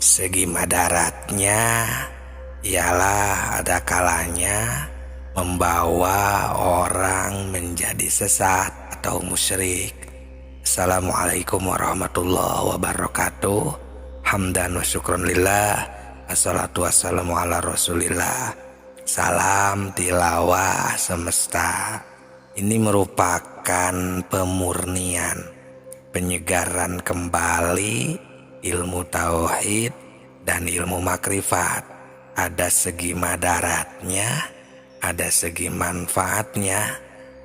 Segi madaratnya ialah ada kalanya membawa orang menjadi sesat atau musyrik. Assalamualaikum warahmatullahi wabarakatuh. Hamdan wa syukron lillah. Assalatu wassalamu ala rasulillah. Salam tilawah semesta. Ini merupakan pemurnian, penyegaran kembali ilmu tauhid dan ilmu makrifat. Ada segi madaratnya, ada segi manfaatnya.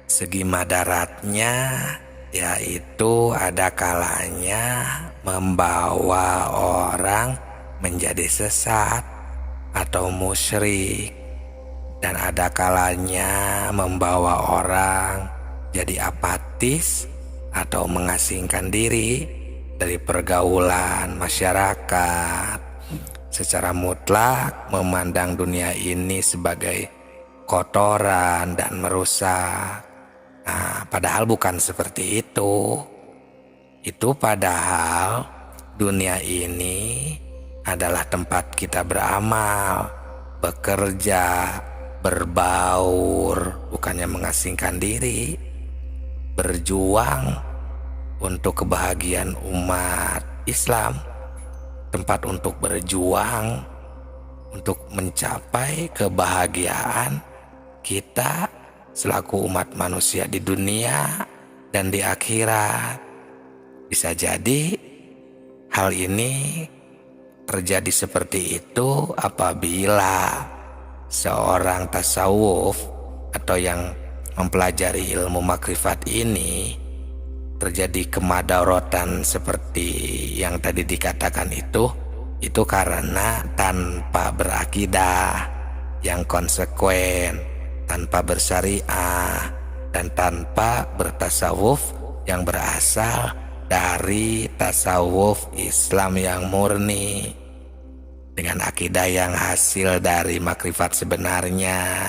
Segi madaratnya yaitu ada kalanya membawa orang menjadi sesat atau musyrik, dan ada kalanya membawa orang jadi apatis atau mengasingkan diri dari pergaulan masyarakat, secara mutlak memandang dunia ini sebagai kotoran dan merusak. Nah, padahal bukan seperti itu. Itu padahal dunia ini adalah tempat kita beramal, bekerja, berbaur, bukannya mengasingkan diri, berjuang untuk kebahagiaan umat Islam, tempat untuk berjuang untuk mencapai kebahagiaan kita selaku umat manusia di dunia dan di akhirat. Bisa jadi hal ini terjadi seperti itu apabila seorang tasawuf atau yang mempelajari ilmu makrifat ini terjadi kemadaratan seperti yang tadi dikatakan itu karena tanpa berakidah yang konsekuen, tanpa bersyariah, dan tanpa bertasawuf yang berasal dari tasawuf Islam yang murni, dengan akidah yang hasil dari makrifat sebenarnya.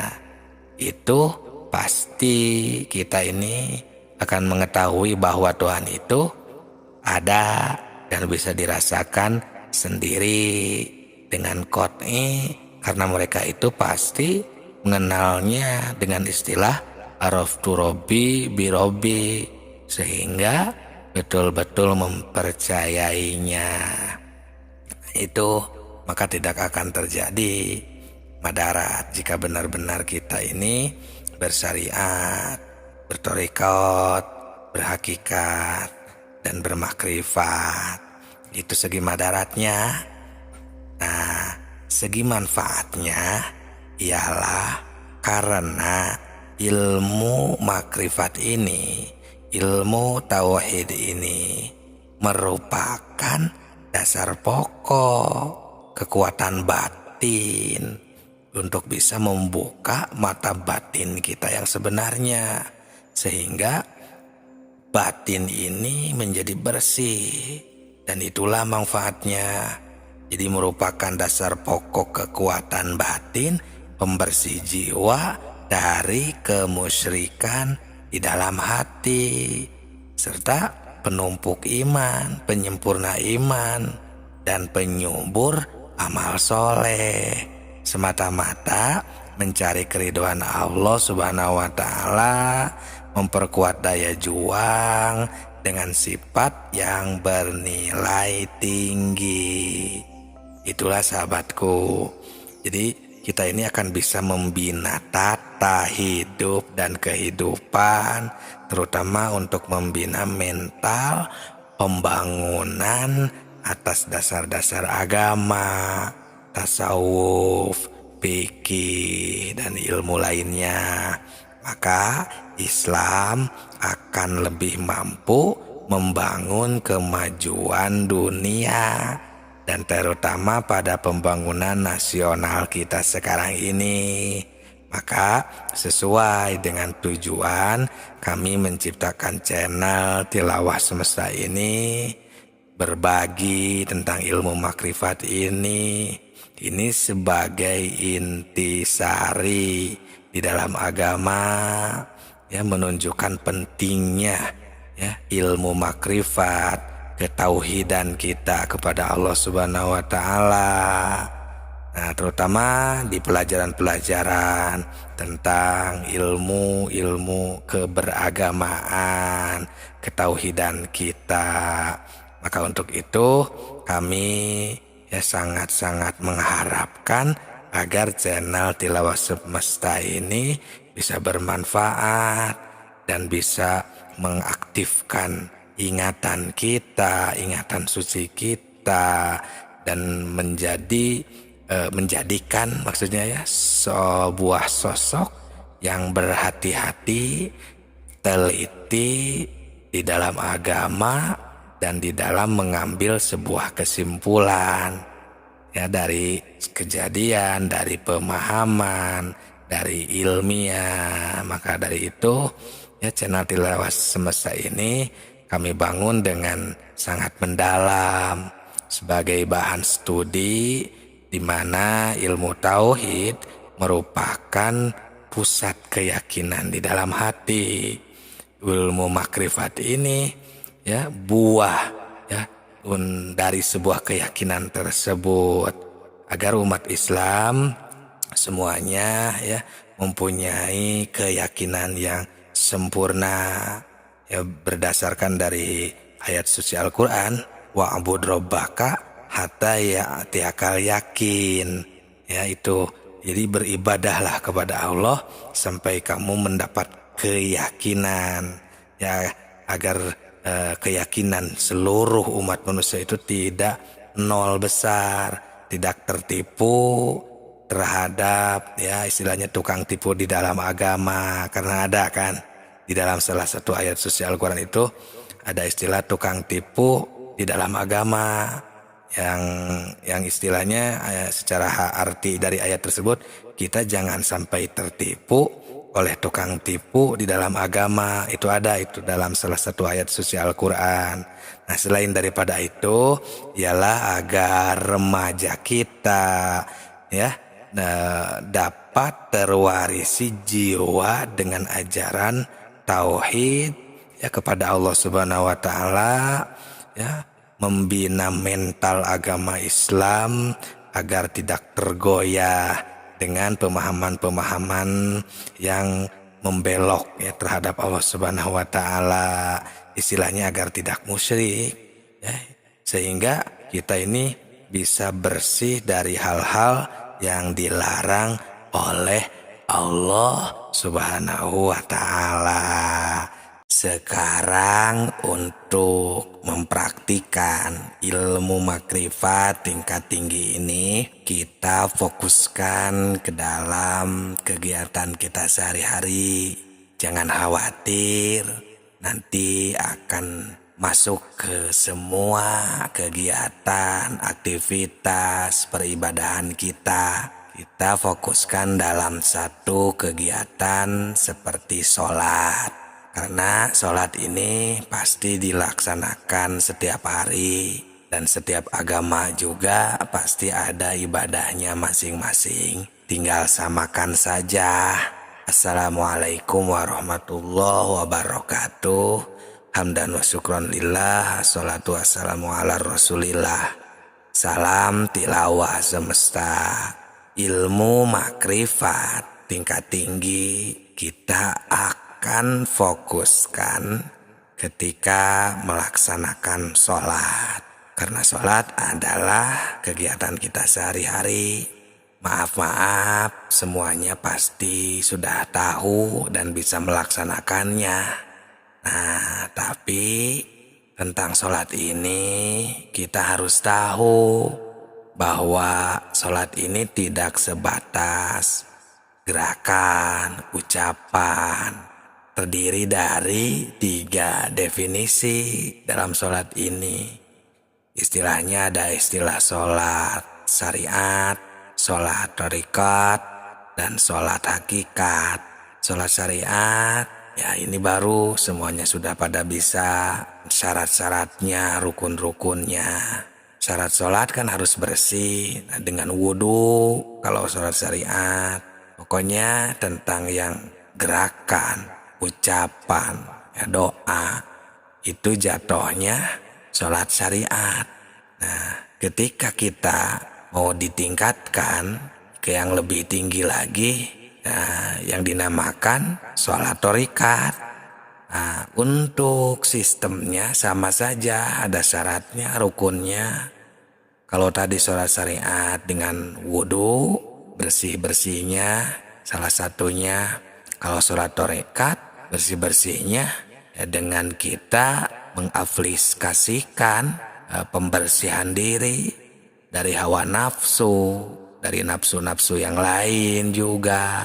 Itu pasti kita ini akan mengetahui bahwa Tuhan itu ada dan bisa dirasakan sendiri dengan qot'i, karena mereka itu pasti mengenalnya dengan istilah araftu robbi birobbi, sehingga betul-betul mempercayainya. Itu maka tidak akan terjadi madarat jika benar-benar kita ini bersyariat, bertorikot, berhakikat, dan bermakrifat. Itu segi madaratnya. Nah, segi manfaatnya ialah karena ilmu makrifat ini, ilmu tauhid ini merupakan dasar pokok kekuatan batin untuk bisa membuka mata batin kita yang sebenarnya, sehingga batin ini menjadi bersih, dan itulah manfaatnya. Jadi merupakan dasar pokok kekuatan batin, pembersih jiwa dari kemusyrikan di dalam hati, serta penumpuk iman, penyempurna iman, dan penyubur amal soleh, semata-mata mencari keridhaan Allah Subhanahu wa Ta'ala, memperkuat daya juang dengan sifat yang bernilai tinggi. Itulah sahabatku. Jadi kita ini akan bisa membina tata hidup dan kehidupan, terutama untuk membina mental, pembangunan atas dasar-dasar agama, tasawuf, fikih, dan ilmu lainnya. Maka Islam akan lebih mampu membangun kemajuan dunia, dan terutama pada pembangunan nasional kita sekarang ini. Maka sesuai dengan tujuan kami menciptakan channel Tilawah Semesta ini, berbagi tentang ilmu makrifat ini sebagai intisari di dalam agama, ya, menunjukkan pentingnya ya ilmu makrifat, ketauhidan kita kepada Allah Subhanahu wa taala. Nah, terutama di pelajaran-pelajaran tentang ilmu keberagamaan, ketauhidan kita. Maka untuk itu kami sangat-sangat mengharapkan agar channel Tilawah Semesta ini bisa bermanfaat dan bisa mengaktifkan ingatan kita, ingatan suci kita, dan menjadikan maksudnya sebuah sosok yang berhati-hati, teliti di dalam agama dan di dalam mengambil sebuah kesimpulan dari kejadian, dari pemahaman, dari ilmiah. Maka dari itu channel Tilawah Semesta ini kami bangun dengan sangat mendalam sebagai bahan studi, di mana ilmu tauhid merupakan pusat keyakinan di dalam hati. Ilmu makrifat ini buah dari sebuah keyakinan tersebut, agar umat Islam semuanya mempunyai keyakinan yang sempurna berdasarkan dari ayat suci Al-Quran, wa'bud rabbaka hatta ya'tiyakal yakin. Itu jadi beribadahlah kepada Allah sampai kamu mendapat keyakinan, agar keyakinan seluruh umat manusia itu tidak nol besar, tidak tertipu terhadap istilahnya tukang tipu di dalam agama. Karena ada kan di dalam salah satu ayat suci Al-Quran itu ada istilah tukang tipu di dalam agama, yang istilahnya secara arti dari ayat tersebut, kita jangan sampai tertipu oleh tukang tipu di dalam agama. Itu ada itu dalam salah satu ayat suci Al-Quran. Nah, selain daripada itu ialah agar remaja kita dapat terwarisi jiwa dengan ajaran tauhid kepada Allah Subhanahu wa taala, membina mental agama Islam agar tidak tergoyah dengan pemahaman-pemahaman yang membelok terhadap Allah Subhanahu wa taala. Istilahnya agar tidak musyrik, sehingga kita ini bisa bersih dari hal-hal yang dilarang oleh Allah Subhanahu wa taala. Sekarang untuk mempraktikkan ilmu makrifat tingkat tinggi ini, kita fokuskan ke dalam kegiatan kita sehari-hari. Jangan khawatir, nanti akan masuk ke semua kegiatan, aktivitas peribadahan kita. Kita fokuskan dalam satu kegiatan seperti sholat. Karena sholat ini pasti dilaksanakan setiap hari, dan setiap agama juga pasti ada ibadahnya masing-masing. Tinggal samakan saja. Assalamualaikum warahmatullahi wabarakatuh. Hamdan wa syukron lillah. Assalatu wassalamu ala rasulillah. Salam Tilawah Semesta. Ilmu makrifat tingkat tinggi kita akan fokuskan ketika melaksanakan sholat. Karena sholat adalah kegiatan kita sehari-hari. Maaf, semuanya pasti sudah tahu dan bisa melaksanakannya. Nah, tapi tentang sholat ini kita harus tahu bahwa sholat ini tidak sebatas gerakan, ucapan. Terdiri dari 3 definisi dalam sholat ini. Istilahnya ada istilah sholat syariat, sholat thariqat, dan sholat hakikat. Sholat syariat, ini baru semuanya sudah pada bisa syarat-syaratnya, rukun-rukunnya. Syarat sholat kan harus bersih dengan wudhu kalau sholat syariat. Pokoknya tentang yang gerakan, ucapan, doa, itu jatuhnya sholat syariat. Nah, ketika kita mau ditingkatkan ke yang lebih tinggi lagi, nah, yang dinamakan sholat thariqat. Nah, untuk sistemnya sama saja, ada syaratnya, rukunnya. Kalau tadi sholat syariat dengan wudhu, bersih-bersihnya salah satunya. Kalau sholat thariqat, bersih-bersihnya ya dengan kita mengaplikasikan pembersihan diri dari hawa nafsu, dari nafsu-nafsu yang lain juga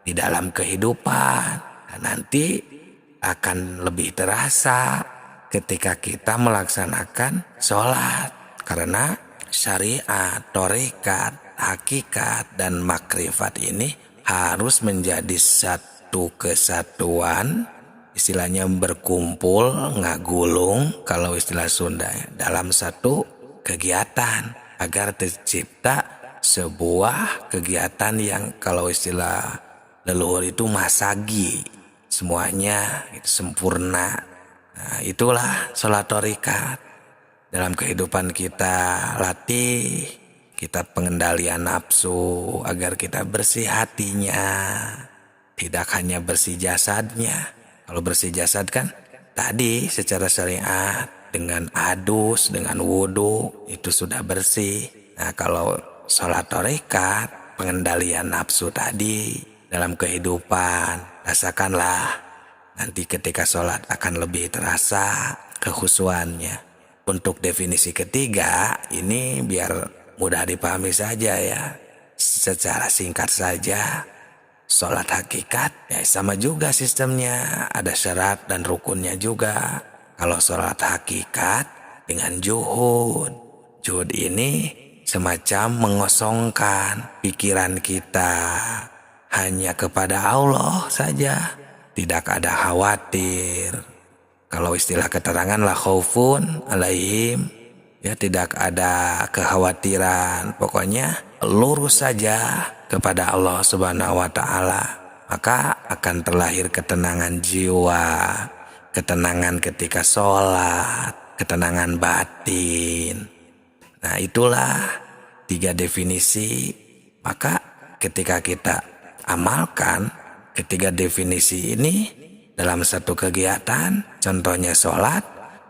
di dalam kehidupan. Nah, nanti akan lebih terasa ketika kita melaksanakan sholat, karena syariat, thariqat, hakikat, dan makrifat ini harus menjadi satu kesatuan, istilahnya berkumpul, ngagulung kalau istilah Sunda, dalam satu kegiatan agar tercipta sebuah kegiatan yang kalau istilah leluhur itu masagi, semuanya itu sempurna. Nah, itulah sholat thariqat. Dalam kehidupan kita latih, kita pengendalian nafsu agar kita bersih hatinya, tidak hanya bersih jasadnya. Kalau bersih jasad kan tadi secara syariat dengan adus, dengan wudhu itu sudah bersih. Nah, kalau sholat thariqat, pengendalian nafsu tadi dalam kehidupan, rasakanlah nanti ketika sholat akan lebih terasa kekhusyuannya. Untuk definisi ketiga, ini biar mudah dipahami saja ya. Secara singkat saja, sholat hakikat ya sama juga sistemnya. Ada syarat dan rukunnya juga. Kalau sholat hakikat dengan juhud. Juhud ini semacam mengosongkan pikiran kita hanya kepada Allah saja. Tidak ada khawatir. Kalau istilah keterangan la khaufun alaihim, ya tidak ada kekhawatiran. Pokoknya lurus saja kepada Allah Subhanahu wa taala, maka akan terlahir ketenangan jiwa, ketenangan ketika sholat, ketenangan batin. Nah, itulah 3 definisi. Maka ketika kita amalkan ketiga definisi ini dalam satu kegiatan, contohnya sholat,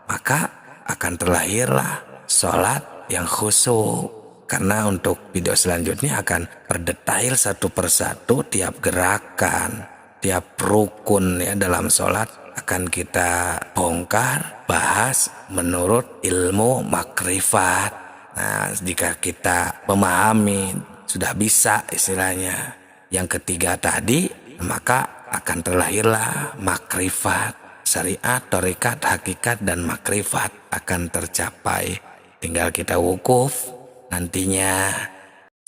maka akan terlahirlah sholat yang khusyuk. Karena untuk video selanjutnya akan berdetail satu persatu tiap gerakan, tiap rukun ya dalam sholat akan kita bongkar, bahas menurut ilmu makrifat. Nah, jika kita memahami, sudah bisa istilahnya yang ketiga tadi, maka akan terlahirlah makrifat. Syariat, thariqat, hakikat, dan makrifat akan tercapai. Tinggal kita wukuf nantinya.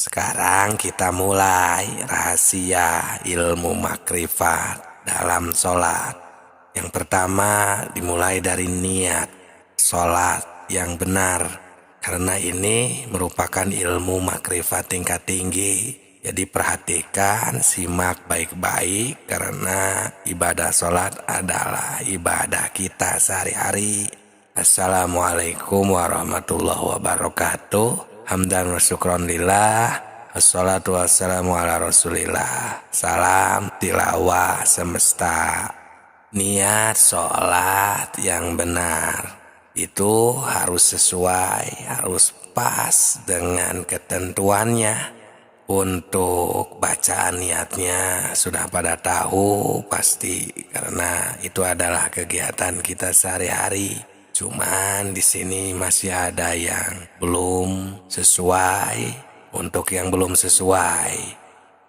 Sekarang kita mulai rahasia ilmu makrifat dalam sholat. Yang pertama dimulai dari niat sholat yang benar, karena ini merupakan ilmu makrifat tingkat tinggi. Jadi perhatikan, simak baik-baik, karena ibadah sholat adalah ibadah kita sehari-hari. Assalamualaikum warahmatullahi wabarakatuh. Hamdan wa syukron lillah. Assalatu wassalamu ala rasulillah. Salam tilawah semesta. Niat sholat yang benar itu harus sesuai, harus pas dengan ketentuannya. Untuk bacaan niatnya sudah pada tahu pasti, karena itu adalah kegiatan kita sehari-hari. Cuman di sini masih ada yang belum sesuai. Untuk yang belum sesuai,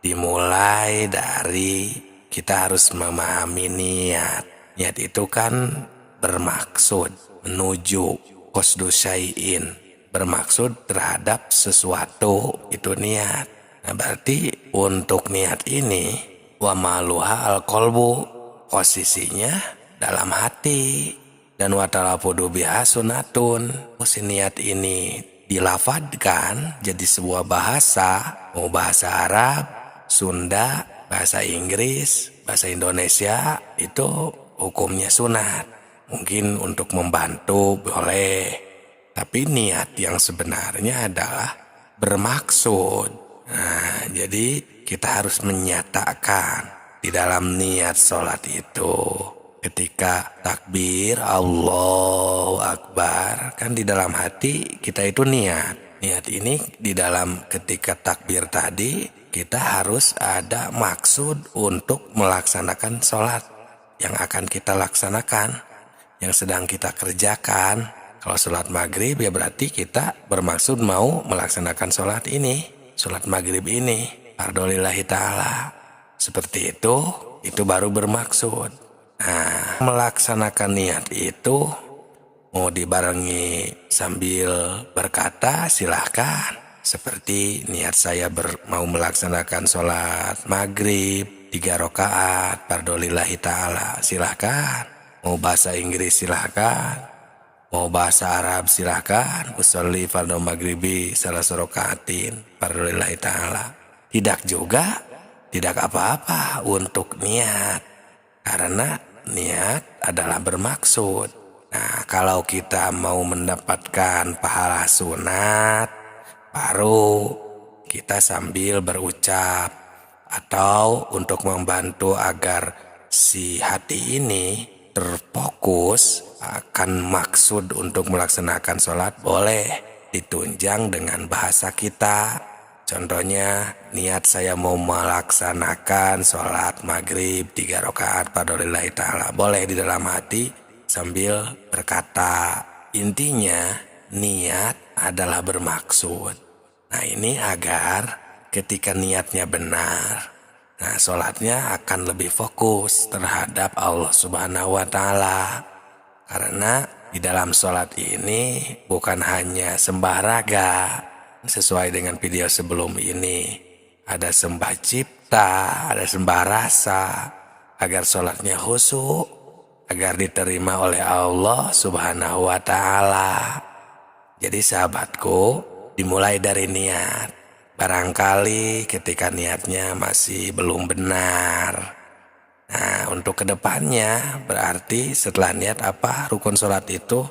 dimulai dari kita harus memahami niat. Niat itu kan bermaksud menuju qasdu syai'in, bermaksud terhadap sesuatu, itu niat. Nah, berarti untuk niat ini wa maluha al-qalbu, posisinya dalam hati, dan wa talafudu biha sunatun. Si niat ini dilafadkan jadi sebuah bahasa, mau bahasa Arab, Sunda, bahasa Inggris, bahasa Indonesia, itu hukumnya sunat. mungkin untuk membantu boleh, tapi niat yang sebenarnya adalah bermaksud. Nah, jadi kita harus menyatakan di dalam niat sholat itu. Ketika takbir Allahu Akbar, kan di dalam hati kita itu niat. Niat ini di dalam ketika takbir tadi, kita harus ada maksud untuk melaksanakan sholat yang akan kita laksanakan, yang sedang kita kerjakan. Kalau sholat maghrib ya berarti kita bermaksud mau melaksanakan sholat ini, sholat maghrib ini, fardholillahi ta'ala. Seperti itu baru bermaksud. Nah, melaksanakan niat itu mau dibarengi sambil berkata silahkan. Seperti niat saya mau melaksanakan sholat maghrib 3 rakaat fardholillahi ta'ala, silahkan. Mau bahasa Inggris silahkan, mau bahasa Arab silahkan. Usolli fardhu maghribi salasu rakaatin fardholillahi ta'ala. Tidak juga, tidak apa-apa untuk niat, karena niat adalah bermaksud. Nah, kalau kita mau mendapatkan pahala sunat, baru kita sambil berucap, atau untuk membantu agar si hati ini terfokus akan maksud untuk melaksanakan sholat, boleh ditunjang dengan bahasa kita. Contohnya, niat saya mau melaksanakan sholat maghrib 3 rakaat fardholillahi ta'ala. Boleh di dalam hati sambil berkata. Intinya, niat adalah bermaksud. Nah, ini agar ketika niatnya benar, nah sholatnya akan lebih fokus terhadap Allah Subhanahu wa Ta'ala. Karena di dalam sholat ini bukan hanya sembah raga. Sesuai dengan video sebelum ini, ada sembah cipta, ada sembah rasa, agar sholatnya khusyuk, agar diterima oleh Allah Subhanahu wa Ta'ala. Jadi sahabatku, dimulai dari niat. Barangkali ketika niatnya masih belum benar. Nah, untuk kedepannya berarti setelah niat apa rukun sholat itu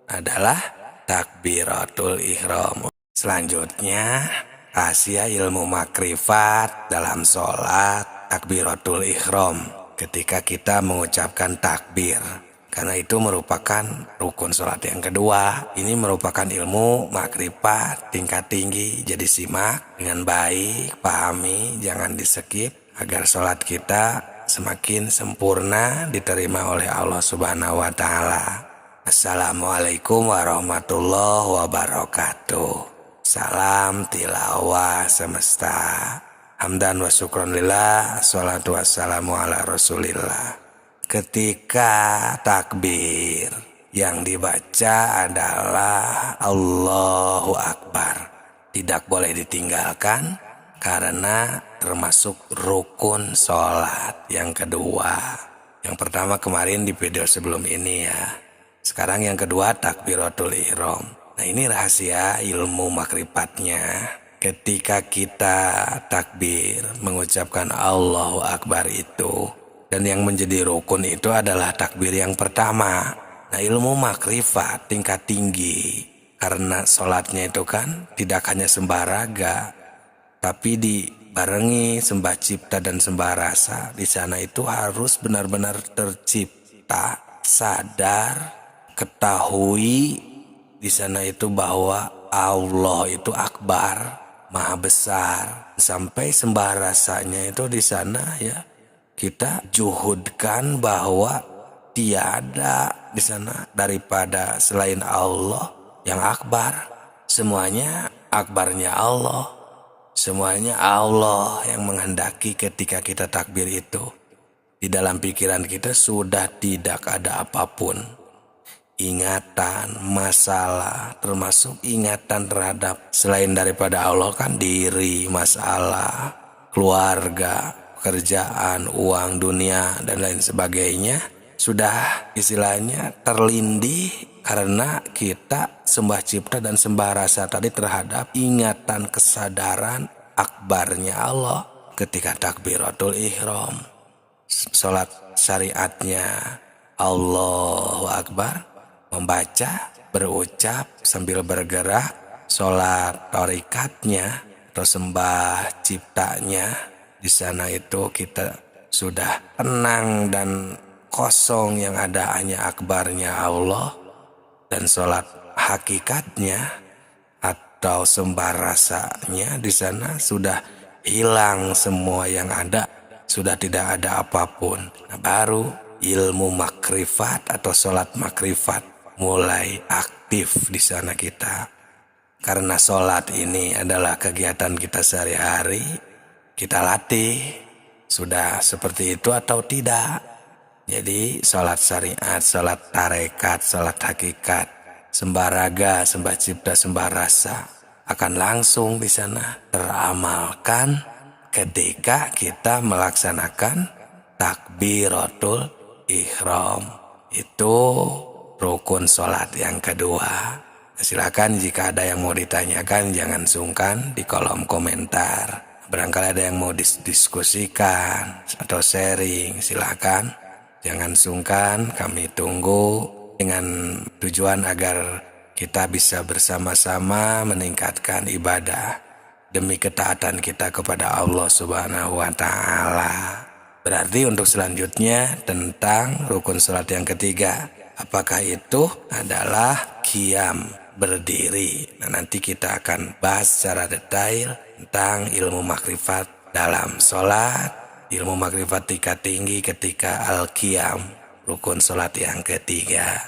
adalah takbiratul ihram. Selanjutnya, rahasia ilmu makrifat dalam sholat takbiratul ihram ketika kita mengucapkan takbir. Karena itu merupakan rukun sholat yang kedua. Ini merupakan ilmu makrifat tingkat tinggi. Jadi simak dengan baik, pahami, jangan di-skip agar sholat kita semakin sempurna diterima oleh Allah Subhanahu wa Ta'ala. Assalamualaikum warahmatullahi wabarakatuh. Salam tilawah semesta. Hamdan wa syukron lillah. Assalatu wassalamu ala rasulillah. Ketika takbir yang dibaca adalah Allahu Akbar, tidak boleh ditinggalkan karena termasuk rukun sholat yang kedua. Yang pertama kemarin di video sebelum ini ya. Sekarang yang kedua takbiratul ihram. Nah, ini rahasia ilmu makrifatnya. Ketika kita takbir mengucapkan Allahu Akbar itu, dan yang menjadi rukun itu adalah takbir yang pertama. Nah, ilmu makrifat tingkat tinggi. Karena sholatnya itu kan tidak hanya sembah raga, tapi dibarengi sembah cipta dan sembah rasa. Di sana itu harus benar-benar tercipta, sadar, ketahui di sana itu bahwa Allah itu akbar, maha besar. Sampai sembah rasanya itu di sana ya, kita juhudkan bahwa tiada di sana daripada selain Allah yang akbar. Semuanya akbarnya Allah. Semuanya Allah yang menghendaki ketika kita takbir itu. Di dalam pikiran kita sudah tidak ada apapun. Ingatan, masalah, termasuk ingatan terhadap selain daripada Allah kan diri, masalah, keluarga, pekerjaan, uang, dunia, dan lain sebagainya sudah istilahnya terlindih karena kita sembah cipta dan sembah rasa tadi terhadap ingatan kesadaran akbarnya Allah ketika takbiratul ihram. Sholat syariatnya Allahu Akbar, membaca, berucap sambil bergerak, sholat torikatnya atau sembah ciptanya. Di sana itu kita sudah tenang dan kosong, yang ada hanya akbarnya Allah. Dan sholat hakikatnya atau sembah rasanya di sana sudah hilang semua yang ada, sudah tidak ada apapun. Nah, baru ilmu makrifat atau sholat makrifat mulai aktif di sana kita. Karena sholat ini adalah kegiatan kita sehari-hari, kita latih sudah seperti itu atau tidak. Jadi sholat syariat, sholat tarekat, sholat hakikat, sembah raga, sembah cipta, sembah rasa akan langsung di sana teramalkan ketika kita melaksanakan takbiratul ihram. Itu rukun sholat yang kedua. Silakan jika ada yang mau ditanyakan, jangan sungkan di kolom komentar. Barangkali ada yang mau diskusikan atau sharing, silakan. Jangan sungkan, kami tunggu dengan tujuan agar kita bisa bersama-sama meningkatkan ibadah demi ketaatan kita kepada Allah Subhanahu wa Ta'ala. Berarti untuk selanjutnya tentang rukun salat yang ketiga, apakah itu adalah qiyam, berdiri. Nah, nanti kita akan bahas secara detail tentang ilmu makrifat dalam salat. Ilmu makrifat tingkat tinggi ketika al-qiyam, rukun sholat yang ketiga.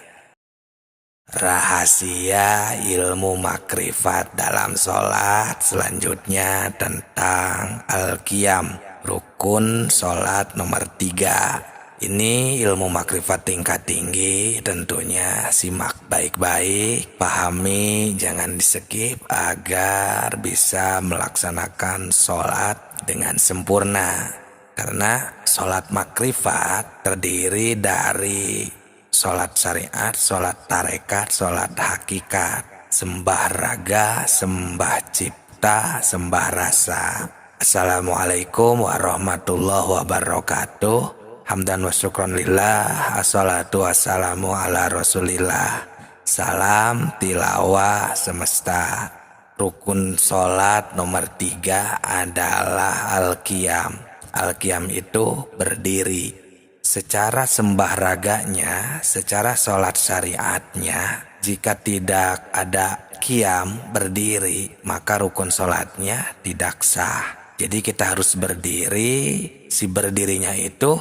Rahasia ilmu makrifat dalam sholat selanjutnya tentang al-qiyam, rukun sholat nomor 3. Ini ilmu makrifat tingkat tinggi, tentunya simak baik-baik, pahami, jangan di-skip agar bisa melaksanakan sholat dengan sempurna. Karena sholat makrifat terdiri dari sholat syariat, sholat tarekat, sholat hakikat, sembah raga, sembah cipta, sembah rasa. Assalamualaikum warahmatullahi wabarakatuh. Hamdan wa syukron lillah, assalatu wassalamu ala rasulillah. Salam tilawah semesta. Rukun sholat nomor 3 adalah al-qiyam. Al-qiyam itu berdiri. Secara sembah raganya, secara sholat syariatnya, jika tidak ada qiyam, berdiri, maka rukun sholatnya tidak sah. Jadi kita harus berdiri, si berdirinya itu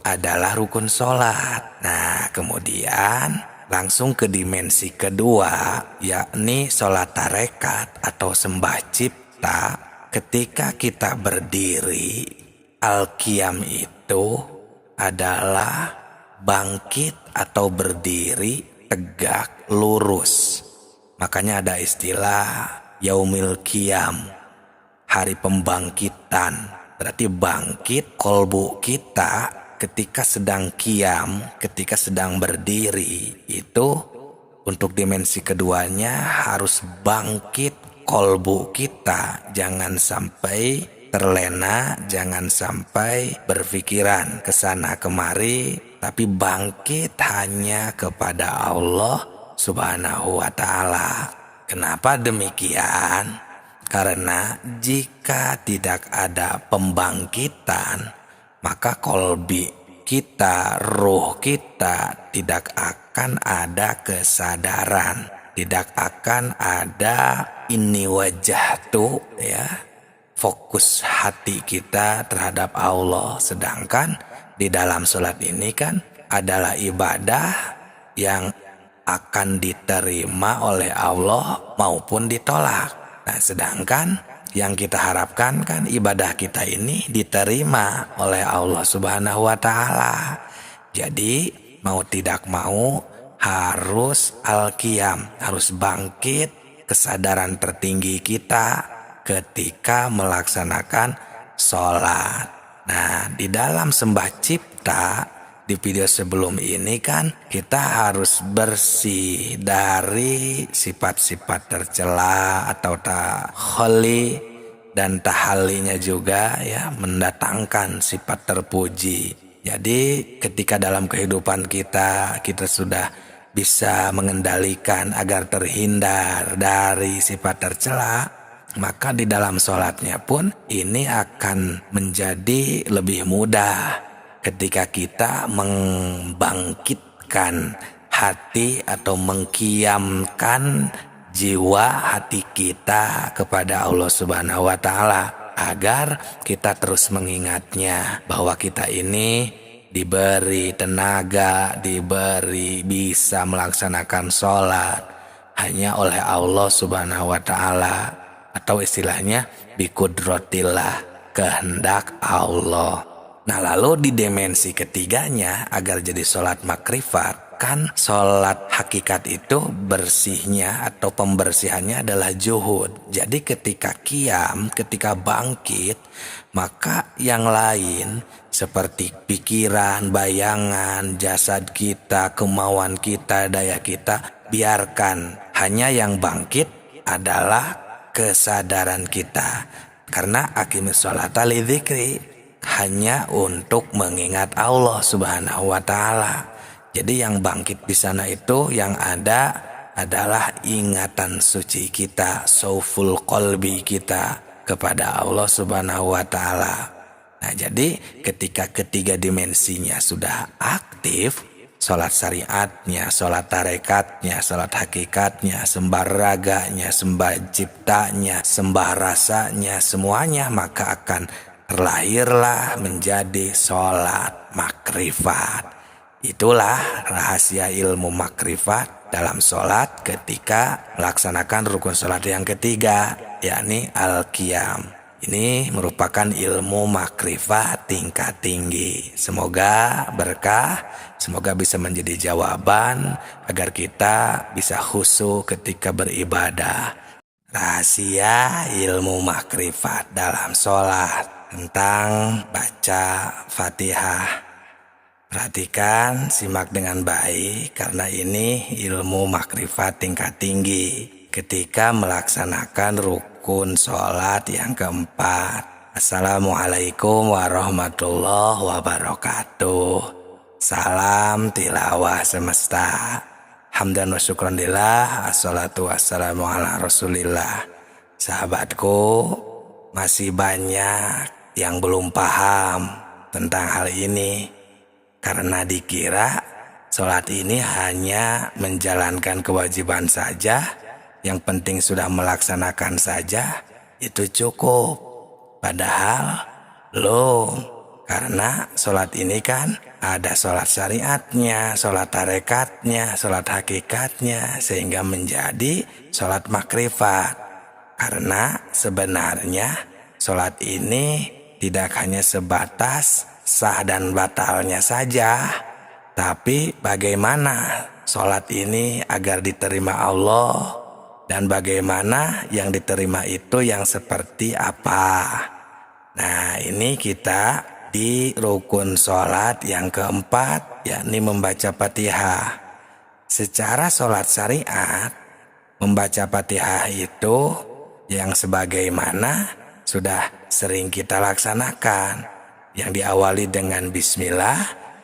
adalah rukun sholat. Nah, kemudian langsung ke dimensi kedua, yakni sholat tarekat atau sembah cipta. Ketika kita berdiri, al-qiyam itu adalah bangkit atau berdiri tegak lurus. Makanya ada istilah yaumil qiyam, hari pembangkitan. Berarti bangkit kolbu kita ketika sedang qiyam, ketika sedang berdiri. Itu untuk dimensi keduanya harus bangkit kolbu kita. Jangan sampai terlena, jangan sampai berpikiran ke sana kemari, tapi bangkit hanya kepada Allah Subhanahu wa Ta'ala. Kenapa demikian? Karena jika tidak ada pembangkitan, maka kolbi kita, ruh kita tidak akan ada kesadaran, tidak akan ada ini wajah tuh ya, fokus hati kita terhadap Allah. Sedangkan di dalam sholat ini kan adalah ibadah yang akan diterima oleh Allah maupun ditolak. Nah, sedangkan yang kita harapkan kan ibadah kita ini diterima oleh Allah Subhanahu wa Ta'ala. Jadi mau tidak mau harus al-qiyam, harus bangkit kesadaran tertinggi kita ketika melaksanakan sholat. Nah, di dalam sembah cipta di video sebelum ini kan kita harus bersih dari sifat-sifat tercela atau takholi, dan tahalinya juga ya mendatangkan sifat terpuji. Jadi ketika dalam kehidupan kita sudah bisa mengendalikan agar terhindar dari sifat tercela, maka di dalam sholatnya pun ini akan menjadi lebih mudah ketika kita membangkitkan hati atau mengkiamkan jiwa hati kita kepada Allah Subhanahu wa Ta'ala, agar kita terus mengingatnya bahwa kita ini diberi tenaga, diberi bisa melaksanakan sholat hanya oleh Allah Subhanahu wa Ta'ala, atau istilahnya biqudratillah, kehendak Allah. Nah, lalu di dimensi ketiganya agar jadi sholat makrifat, kan sholat hakikat itu bersihnya atau pembersihannya adalah juhud. Jadi ketika qiyam, ketika bangkit, maka yang lain seperti pikiran, bayangan, jasad kita, kemauan kita, daya kita, biarkan. Hanya yang bangkit adalah kesadaran kita. Karena aqimis sholata lidzikri, hanya untuk mengingat Allah Subhanahu wa Ta'ala. Jadi yang bangkit di sana itu yang ada adalah ingatan suci kita, sauful qalbi kita kepada Allah Subhanahu wa Ta'ala. Nah, jadi ketika ketiga dimensinya sudah aktif, sholat syariatnya, sholat tarekatnya, sholat hakikatnya, sembah raganya, sembah ciptanya, sembah rasanya, semuanya, maka akan terlahirlah menjadi sholat makrifat. Itulah rahasia ilmu makrifat dalam sholat ketika melaksanakan rukun sholat yang ketiga, yakni al-qiyam. Ini merupakan ilmu makrifat tingkat tinggi. Semoga berkah, semoga bisa menjadi jawaban agar kita bisa khusyuk ketika beribadah. Rahasia ilmu makrifat dalam sholat tentang baca Fatihah. Perhatikan, simak dengan baik karena ini ilmu makrifat tingkat tinggi ketika melaksanakan rukun sholat yang keempat. Assalamualaikum warahmatullahi wabarakatuh. Salam tilawah semesta. Hamdan wa syukran lillah, assalatu wassalamu ala rasulillah. Sahabatku, masih banyak yang belum paham tentang hal ini, karena dikira sholat ini hanya menjalankan kewajiban saja, yang penting sudah melaksanakan saja, itu cukup. Padahal belum, karena sholat ini kan ada sholat syariatnya, sholat tarekatnya, sholat hakikatnya, sehingga menjadi sholat makrifat. Karena sebenarnya sholat ini tidak hanya sebatas sah dan batalnya saja, tapi bagaimana sholat ini agar diterima Allah, dan bagaimana yang diterima itu yang seperti apa. Nah, ini kita di rukun sholat yang keempat, yakni membaca Fatihah. Secara sholat syariat, membaca Fatihah itu yang sebagaimana sudah sering kita laksanakan, yang diawali dengan bismillah,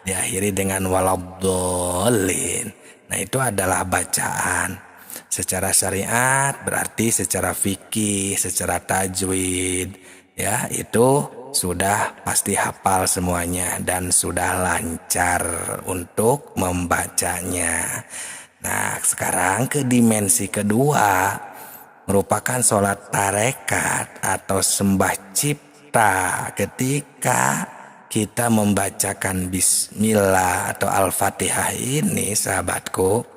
diakhiri dengan waladhdallin. Nah, itu adalah bacaan. Secara syariat berarti secara fikih, secara tajwid, ya, itu sudah pasti hafal semuanya dan sudah lancar untuk membacanya. Nah, sekarang ke dimensi kedua, merupakan sholat tarekat atau sembah cipta ketika kita membacakan bismillah atau al-fatihah ini, sahabatku.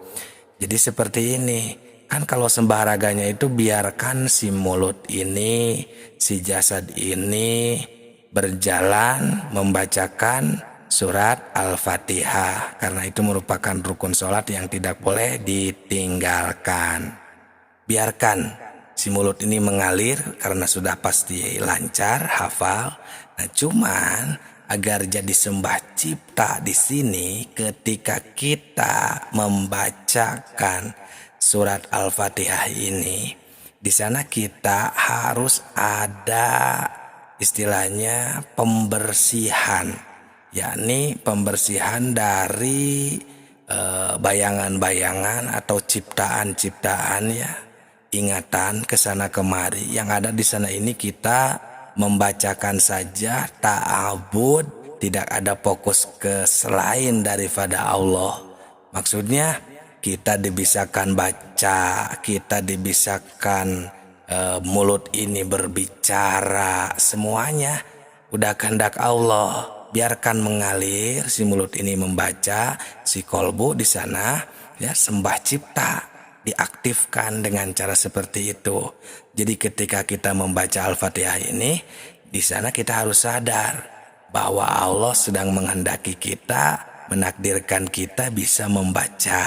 Jadi seperti ini, kan kalau sembah raganya itu biarkan si mulut ini, si jasad ini berjalan membacakan surat al-fatihah, karena itu merupakan rukun sholat yang tidak boleh ditinggalkan. Biarkan si mulut ini mengalir karena sudah pasti lancar, hafal. Nah, cuman agar jadi sembah cipta di sini, ketika kita membacakan surat Al-Fatihah ini, di sana kita harus ada istilahnya pembersihan yakni pembersihan dari bayangan-bayangan atau ciptaan-ciptaan ya, ingatan kesana kemari. Yang ada di sana ini kita membacakan saja, ta'abud, tidak ada fokus ke selain daripada Allah. Maksudnya kita dibisakan baca, kita dibisakan mulut ini berbicara, semuanya udah kehendak Allah. Biarkan mengalir, si mulut ini membaca, si kolbu di sana ya sembah cipta diaktifkan dengan cara seperti itu. Jadi ketika kita membaca Al-Fatihah ini, di sana kita harus sadar bahwa Allah sedang menghendaki kita, menakdirkan kita bisa membaca,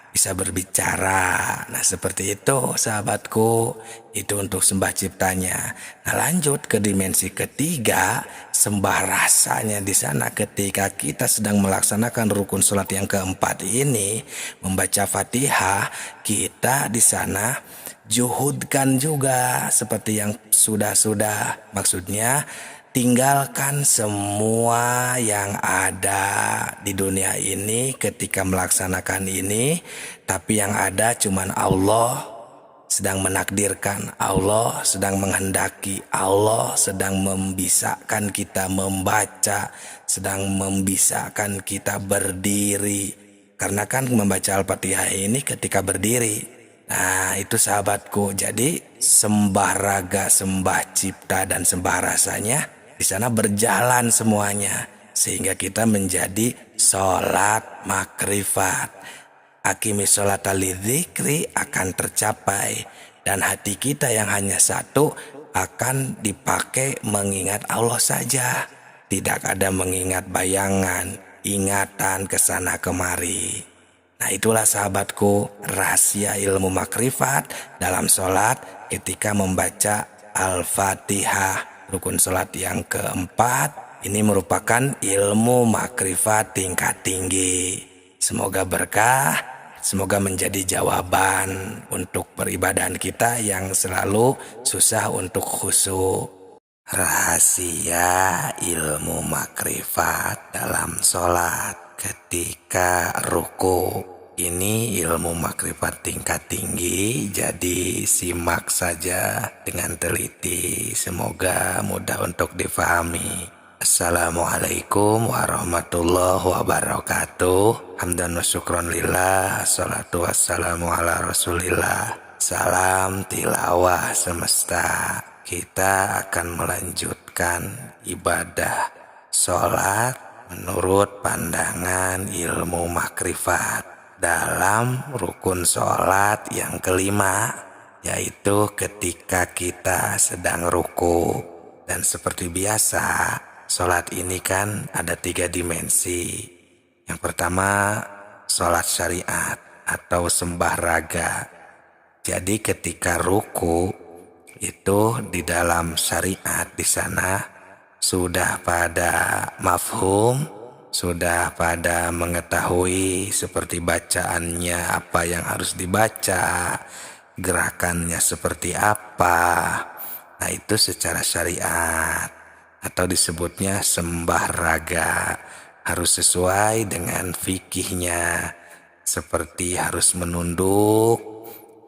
bisa berbicara. Nah seperti itu sahabatku, itu untuk sembah ciptanya. Nah lanjut ke dimensi ketiga, sembah rasanya di sana ketika kita sedang melaksanakan rukun sholat yang keempat ini, membaca Fatihah, kita di sana juhudkan juga seperti yang sudah-sudah. Maksudnya tinggalkan semua yang ada di dunia ini ketika melaksanakan ini, tapi yang ada cuman Allah sedang menakdirkan, Allah sedang menghendaki, Allah sedang membisakan kita membaca, sedang membisakan kita berdiri. Karena kan membaca Al-Fatihah ini ketika berdiri. Nah itu sahabatku, jadi sembah raga, sembah cipta, dan sembah rasanya di sana berjalan semuanya, sehingga kita menjadi sholat makrifat. Aqimi sholata lidzikri akan tercapai, dan hati kita yang hanya satu akan dipakai mengingat Allah saja. Tidak ada mengingat bayangan, ingatan kesana kemari. Nah itulah sahabatku rahasia ilmu makrifat dalam sholat ketika membaca Al-Fatihah. Rukun sholat yang keempat ini merupakan ilmu makrifat tingkat tinggi. Semoga berkah, semoga menjadi jawaban untuk peribadahan kita yang selalu susah untuk khusyuk. Rahasia ilmu makrifat dalam sholat ketika ruku. Ini ilmu makrifat tingkat tinggi, jadi simak saja dengan teliti. Semoga mudah untuk difahami. Assalamualaikum warahmatullahi wabarakatuh. Hamdan wa syukron lillah. Assalatu wassalamu ala rasulillah. Salam tilawah semesta. Kita akan melanjutkan ibadah sholat menurut pandangan ilmu makrifat dalam rukun sholat yang kelima, yaitu ketika kita sedang ruku. Dan seperti biasa, sholat ini kan ada 3 dimensi. Yang pertama, sholat syariat atau sembah raga. Jadi ketika ruku itu di dalam syariat di sana sudah pada mafhum, sudah pada mengetahui seperti bacaannya apa yang harus dibaca, gerakannya seperti apa. Nah itu secara syariat atau disebutnya sembah raga, harus sesuai dengan fikihnya, seperti harus menunduk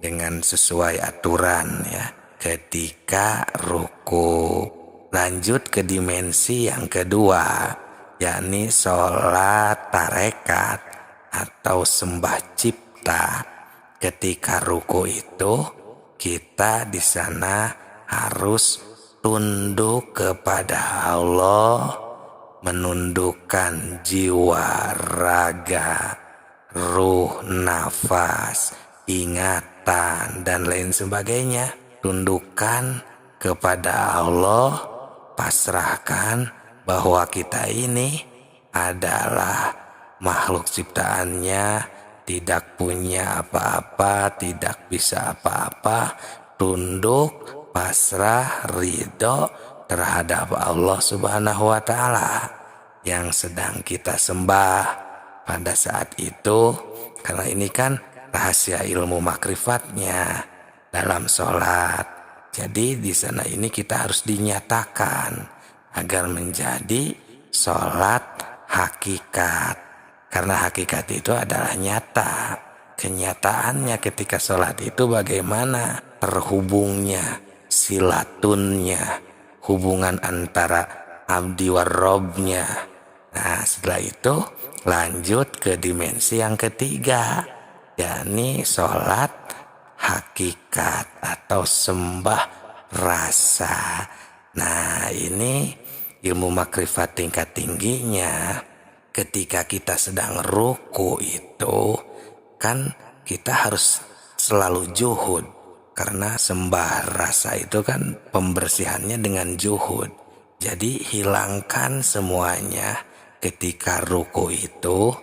dengan sesuai aturan ya ketika ruku. Lanjut ke dimensi yang kedua, yakni sholat tarekat atau sembah cipta. Ketika ruku itu kita di sana harus tunduk kepada Allah, menundukkan jiwa, raga, ruh, nafas, ingatan, dan lain sebagainya. Tundukkan kepada Allah, pasrahkan bahwa kita ini adalah makhluk ciptaannya, tidak punya apa-apa, tidak bisa apa-apa. Tunduk, pasrah, ridho terhadap Allah Subhanahu wa Ta'ala yang sedang kita sembah pada saat itu. Karena ini kan rahasia ilmu makrifatnya dalam sholat. Jadi di sana ini kita harus dinyatakan agar menjadi sholat hakikat. Karena hakikat itu adalah nyata. Kenyataannya ketika sholat itu bagaimana terhubungnya, silatunnya, hubungan antara abdi warrobnya. Nah, setelah itu lanjut ke dimensi yang ketiga, yakni sholat hakikat atau sembah rasa. Nah, ini ilmu makrifat tingkat tingginya. Ketika kita sedang ruku itu kan kita harus selalu juhud, karena sembah rasa itu kan pembersihannya dengan juhud. Jadi hilangkan semuanya ketika ruku itu,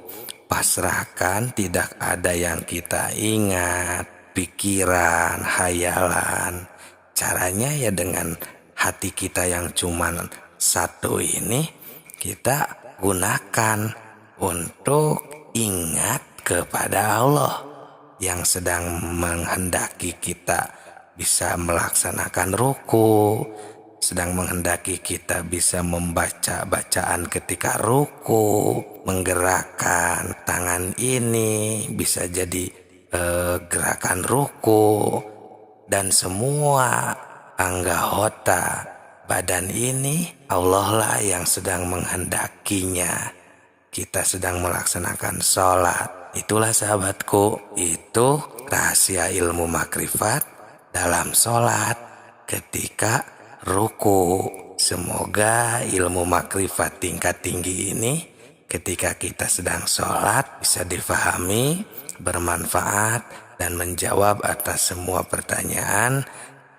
pasrahkan, tidak ada yang kita ingat, pikiran, hayalan. Caranya ya dengan hati kita yang cuman satu ini, kita gunakan untuk ingat kepada Allah yang sedang menghendaki kita bisa melaksanakan ruku, sedang menghendaki kita bisa membaca bacaan ketika ruku, menggerakkan tangan ini bisa jadi gerakan ruku, dan semua anggota badan ini Allah lah yang sedang menghendakinya. Kita sedang melaksanakan sholat. Itulah sahabatku, itu rahasia ilmu makrifat dalam sholat ketika ruku. Semoga ilmu makrifat tingkat tinggi ini ketika kita sedang sholat bisa difahami, bermanfaat, dan menjawab atas semua pertanyaan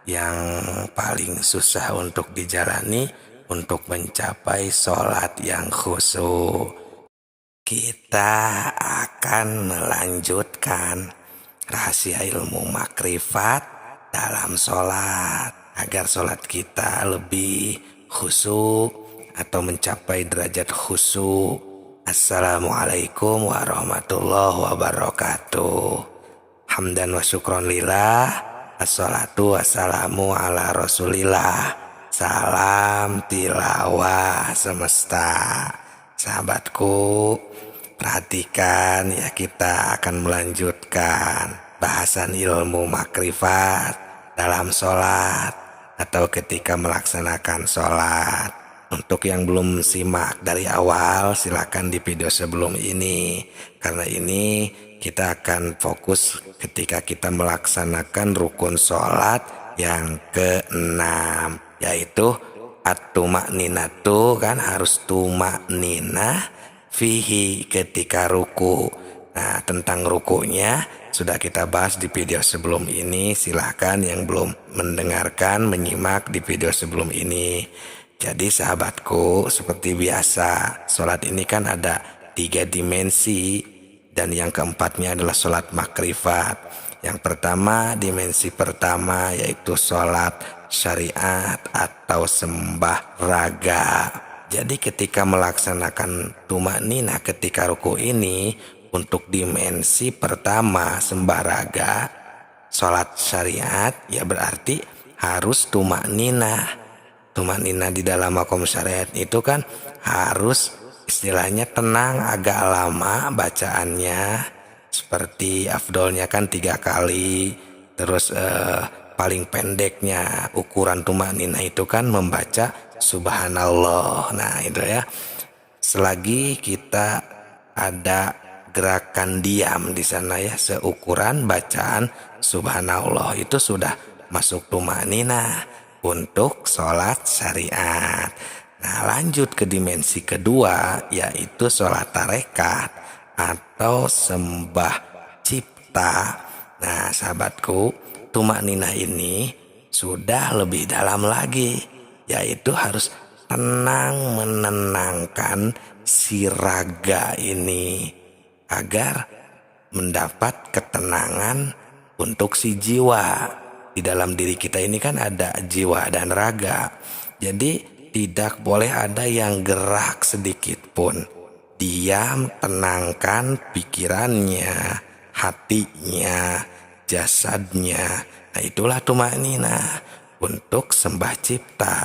yang paling susah untuk dijalani untuk mencapai sholat yang khusyuk. Kita akan melanjutkan rahasia ilmu makrifat dalam sholat agar sholat kita lebih khusyuk atau mencapai derajat khusyuk. Assalamualaikum warahmatullahi wabarakatuh. Hamdan wa syukron lillah. Assalatu wassalamu ala rasulillah. Salam tilawah semesta. Sahabatku, perhatikan ya, kita akan melanjutkan bahasan ilmu makrifat dalam sholat atau ketika melaksanakan sholat. Untuk yang belum simak dari awal, silakan di video sebelum ini, karena ini kita akan fokus ketika kita melaksanakan rukun sholat yang keenam, yaitu at-tumakninatu, kan harus tumakninah fihi ketika ruku. Nah, tentang rukunya sudah kita bahas di video sebelum ini. Silahkan yang belum mendengarkan, menyimak di video sebelum ini. Jadi sahabatku, seperti biasa, sholat ini kan ada 3 dimensi, dan yang keempatnya adalah sholat makrifat. Yang pertama, dimensi pertama yaitu sholat syariat atau sembah raga. Jadi ketika melaksanakan tumakninah ketika ruku ini, untuk dimensi pertama sembah raga, sholat syariat, ya berarti harus tumakninah. Tumakninah di dalam makom syariat itu kan harus istilahnya tenang, agak lama bacaannya, seperti afdolnya kan 3 kali. Terus paling pendeknya ukuran tumakninah itu kan membaca subhanallah. Nah itu ya, selagi kita ada gerakan diam di sana ya, seukuran bacaan subhanallah, itu sudah masuk tumakninah untuk sholat syariat. Nah, lanjut ke dimensi kedua, yaitu sholat tarekat atau sembah cipta. Nah, sahabatku, tumakninah ini sudah lebih dalam lagi, yaitu harus tenang, menenangkan si raga ini agar mendapat ketenangan untuk si jiwa. Di dalam diri kita ini kan ada jiwa dan raga. Jadi tidak boleh ada yang gerak sedikit pun. Diam, tenangkan pikirannya, hatinya, jasadnya. Nah itulah tumakninah untuk sembah cipta.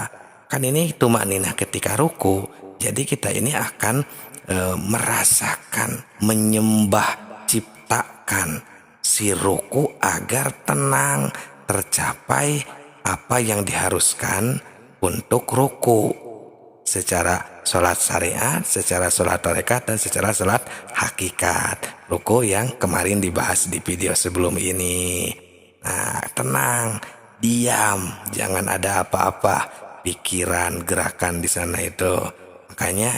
Kan ini tumakninah ketika ruku. Jadi kita ini akan merasakan, menyembah, ciptakan si ruku agar tenang, tercapai apa yang diharuskan untuk ruku secara sholat syariat, secara sholat tarekat, dan secara sholat hakikat. Ruku yang kemarin dibahas di video sebelum ini. Nah, tenang, diam, jangan ada apa-apa pikiran, gerakan di sana itu. Makanya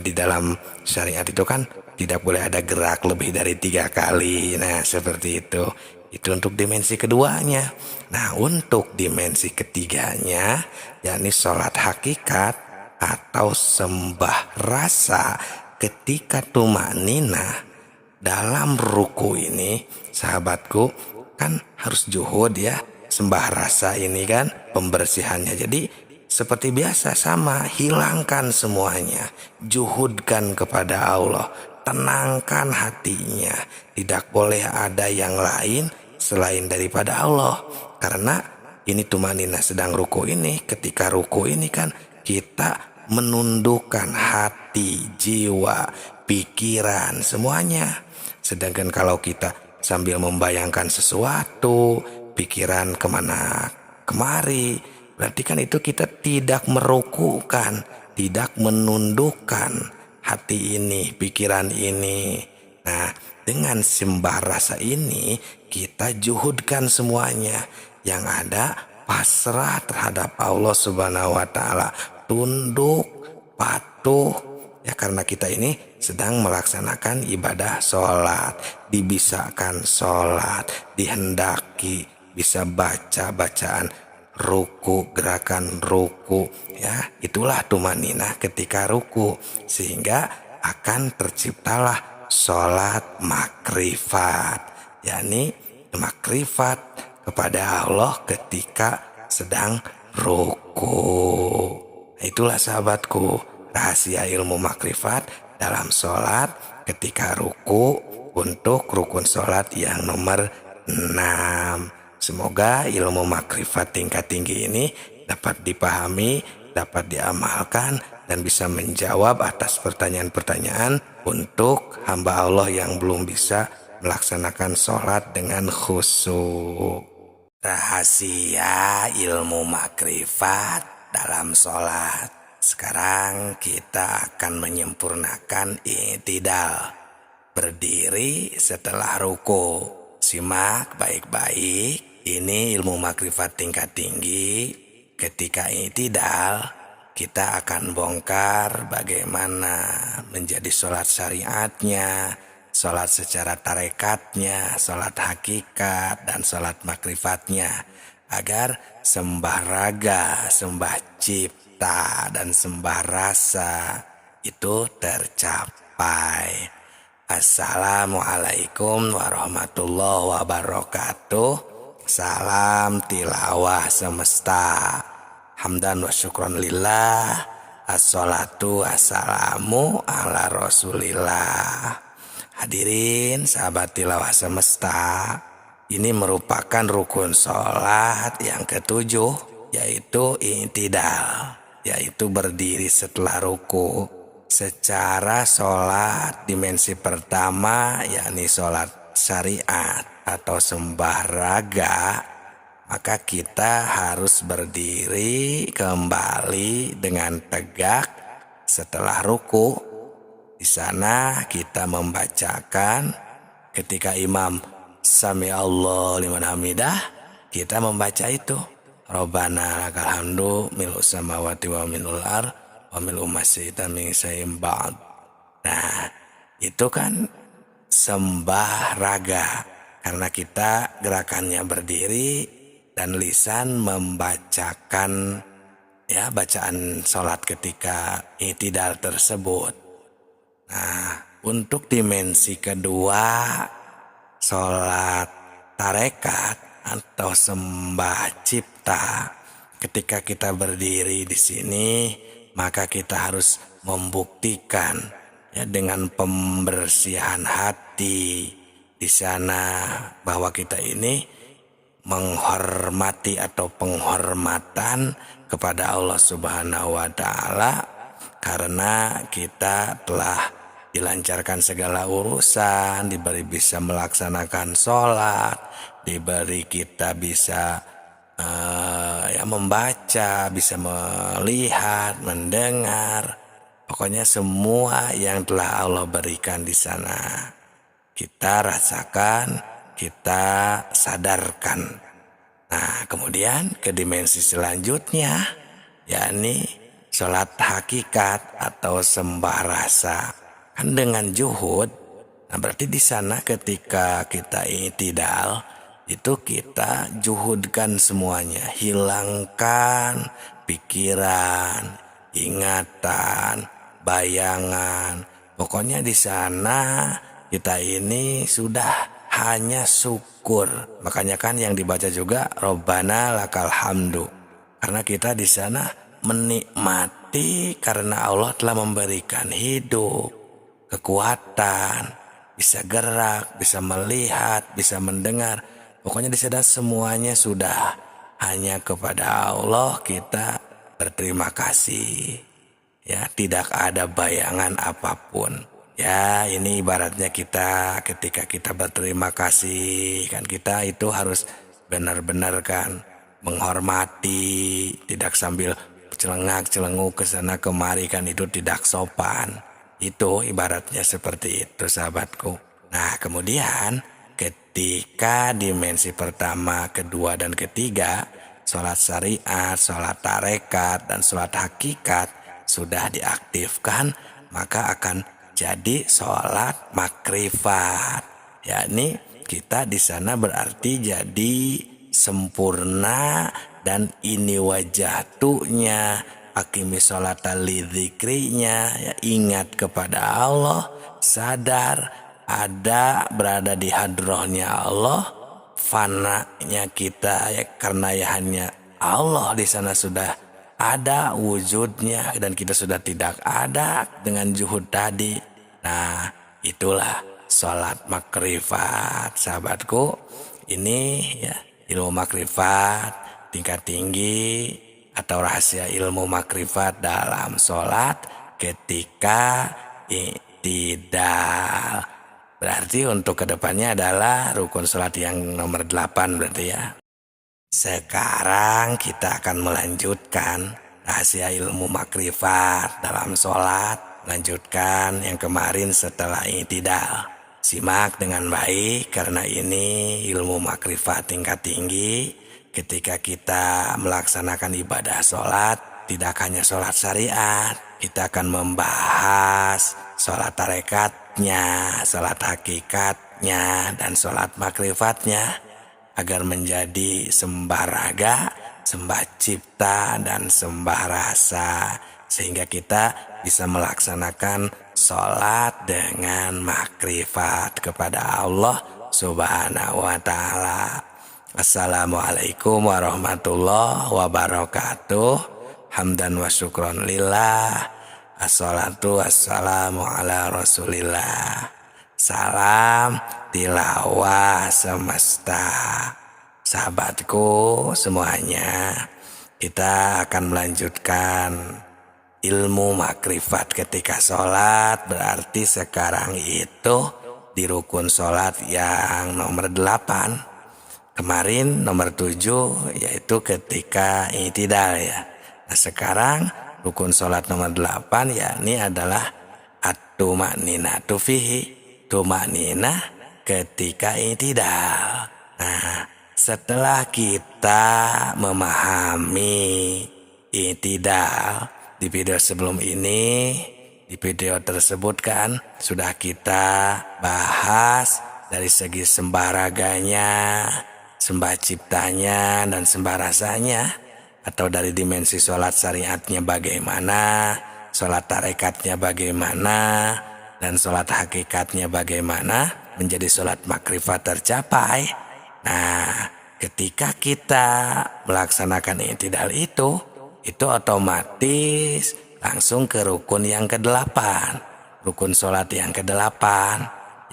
di dalam syariat itu kan tidak boleh ada gerak lebih dari 3 kali. Nah, seperti itu. Itu untuk dimensi keduanya. Nah, untuk dimensi ketiganya, yakni sholat hakikat atau sembah rasa ketika tumanina dalam ruku ini, sahabatku, kan harus juhud ya. Sembah rasa ini kan pembersihannya. Jadi seperti biasa sama, hilangkan semuanya, juhudkan kepada Allah, tenangkan hatinya. Tidak boleh ada yang lain selain daripada Allah. Karena ini tumanina sedang ruku ini, ketika ruku ini kan kita menundukkan hati, jiwa, pikiran, semuanya. Sedangkan kalau kita sambil membayangkan sesuatu, pikiran kemana kemari, berarti kan itu kita tidak merukukan, tidak menundukkan hati ini, pikiran ini. Nah, dengan sembah rasa ini kita juhudkan semuanya. Yang ada pasrah terhadap Allah Subhanahu wa taala, tunduk, patuh. Ya, karena kita ini sedang melaksanakan ibadah sholat, dibisakan sholat, dihendaki bisa baca bacaan ruku, gerakan ruku, ya itulah tumanina ketika ruku, sehingga akan terciptalah sholat makrifat, yakni makrifat kepada Allah ketika sedang ruku. Itulah sahabatku, rahasia ilmu makrifat dalam sholat ketika ruku untuk rukun sholat yang nomor 6. Semoga ilmu makrifat tingkat tinggi ini dapat dipahami, dapat diamalkan, dan bisa menjawab atas pertanyaan-pertanyaan untuk hamba Allah yang belum bisa melaksanakan sholat dengan khusyuk. Rahasia ilmu makrifat dalam sholat. Sekarang kita akan menyempurnakan i'tidal, berdiri setelah ruku. Simak baik-baik, ini ilmu makrifat tingkat tinggi. Ketika i'tidal, kita akan bongkar bagaimana menjadi sholat syariatnya, sholat secara tarekatnya, sholat hakikat, dan sholat makrifatnya, agar sembah raga, sembah cipta, dan sembah rasa itu tercapai. Assalamualaikum warahmatullahi wabarakatuh. Salam tilawah semesta. Hamdan wa syukron lillah. Assalatu wassalamu ala rasulillah. Hadirin sahabat tilawah semesta, ini merupakan rukun sholat yang ketujuh, yaitu i'tidal, yaitu berdiri setelah ruku. Secara sholat dimensi pertama, yakni sholat syariat atau sembah raga, maka kita harus berdiri kembali dengan tegak setelah ruku. Di sana kita membacakan ketika imam sami Allah liman hamidah, kita membaca itu Rabbana lakal hamdu mil'u samawati wa minul ar wa mil'u masyita min syai'in ba'd. Nah, itu kan sembah raga, karena kita gerakannya berdiri dan lisan membacakan ya bacaan sholat ketika i'tidal tersebut. Nah, untuk dimensi kedua, sholat tarekat atau sembah cipta, ketika kita berdiri di sini, maka kita harus membuktikan ya dengan pembersihan hati di sana bahwa kita ini menghormati atau penghormatan kepada Allah Subhanahu wa taala karena kita telah dilancarkan segala urusan, diberi bisa melaksanakan sholat, diberi kita bisa ya membaca, bisa melihat, mendengar, pokoknya semua yang telah Allah berikan di sana kita rasakan, kita sadarkan. Nah, kemudian ke dimensi selanjutnya, yakni sholat hakikat atau sembah rasa. Kan dengan juhud, nah berarti di sana ketika kita i'tidal, itu kita juhudkan semuanya, hilangkan pikiran, ingatan, bayangan. Pokoknya di sana kita ini sudah hanya syukur. Makanya kan yang dibaca juga Robbana lakal hamdu. Karena kita di sana menikmati karena Allah telah memberikan hidup, kekuatan, bisa gerak, bisa melihat, bisa mendengar. Pokoknya di sana semuanya sudah hanya kepada Allah kita berterima kasih. Ya, tidak ada bayangan apapun. Ya, ini ibaratnya kita ketika kita berterima kasih, kan kita itu harus benar-benar kan menghormati, tidak sambil celengak-celenguk ke sana kemari, kan itu tidak sopan. Itu ibaratnya seperti itu, sahabatku. Nah, kemudian ketika dimensi pertama, kedua, dan ketiga, sholat syariat, sholat tarekat, dan sholat hakikat sudah diaktifkan, maka akan jadi sholat makrifat. Yakni kita di sana berarti jadi sempurna, dan ini wajahtunya akimi sholata lidzikrinya, ya, ingat kepada Allah, sadar ada berada di hadrohnya Allah, fananya kita ya karena ya hanya Allah di sana sudah ada wujudnya, dan kita sudah tidak ada dengan juhud tadi. Nah, itulah sholat makrifat, sahabatku. Ini ya ilmu makrifat tingkat tinggi atau rahasia ilmu makrifat dalam sholat ketika i'tidal. Berarti untuk kedepannya adalah rukun sholat yang nomor 8 berarti ya. Sekarang kita akan melanjutkan rahasia ilmu makrifat dalam sholat. Lanjutkan yang kemarin setelah i'tidal. Simak dengan baik karena ini ilmu makrifat tingkat tinggi. Ketika kita melaksanakan ibadah sholat, tidak hanya sholat syariat, kita akan membahas sholat tarekatnya, sholat hakikatnya, dan sholat makrifatnya, agar menjadi sembah raga, sembah cipta, dan sembah rasa, sehingga kita bisa melaksanakan sholat dengan makrifat kepada Allah Subhanahu wa ta'ala. Assalamualaikum warahmatullahi wabarakatuh. Hamdan wa syukron lillah. Assalatu wassalamu ala rasulillah. Salam tilawah semesta. Sahabatku semuanya, kita akan melanjutkan ilmu makrifat ketika sholat. Berarti sekarang itu di rukun sholat yang nomor 8. Kemarin nomor 7 yaitu ketika i'tidal ya. Nah, sekarang rukun sholat nomor 8 yakni adalah at-tumaninatu fihi, tumaninah ketika i'tidal. Nah, setelah kita memahami i'tidal di video sebelum ini, di video tersebut kan sudah kita bahas dari segi sembah raganya, sembah ciptanya, dan sembah rasanya, atau dari dimensi sholat syariatnya bagaimana, sholat tarekatnya bagaimana, dan sholat hakikatnya bagaimana menjadi sholat makrifat tercapai. Nah, ketika kita melaksanakan i'tidal itu otomatis langsung ke rukun yang ke-8, rukun sholat yang ke-8,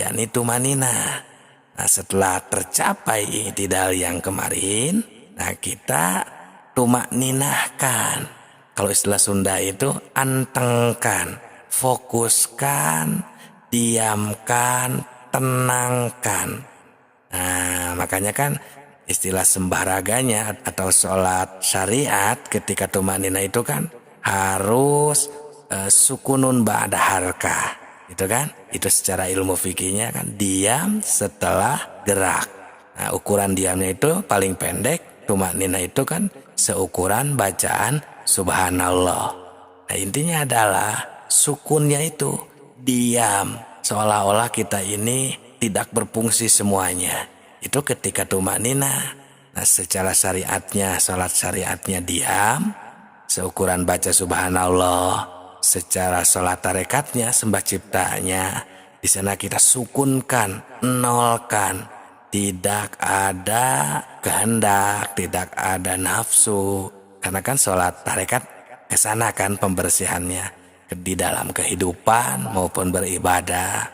yakni tumaninah. Nah, setelah tercapai i'tidal yang kemarin, nah kita tumakninahkan kalau istilah Sunda itu antengkan, fokuskan, diamkan, tenangkan. Nah, makanya kan istilah sembah raganya atau sholat syariat ketika tumanina itu kan harus sukunun ba'da harkah, gitu kan? Itu secara ilmu fikihnya kan diam setelah gerak. Nah, ukuran diamnya itu paling pendek, tumanina itu kan seukuran bacaan subhanallah. Nah, intinya adalah sukunnya itu diam, seolah-olah kita ini tidak berfungsi semuanya. Itu ketika tumanina. Nah, secara syariatnya, salat syariatnya diam, seukuran baca subhanallah. Secara salat tarekatnya, sembah ciptanya, di sana kita sukunkan, nolkan, tidak ada kehendak, tidak ada nafsu. Karena kan salat tarekat kesana kan pembersihannya di dalam kehidupan maupun beribadah.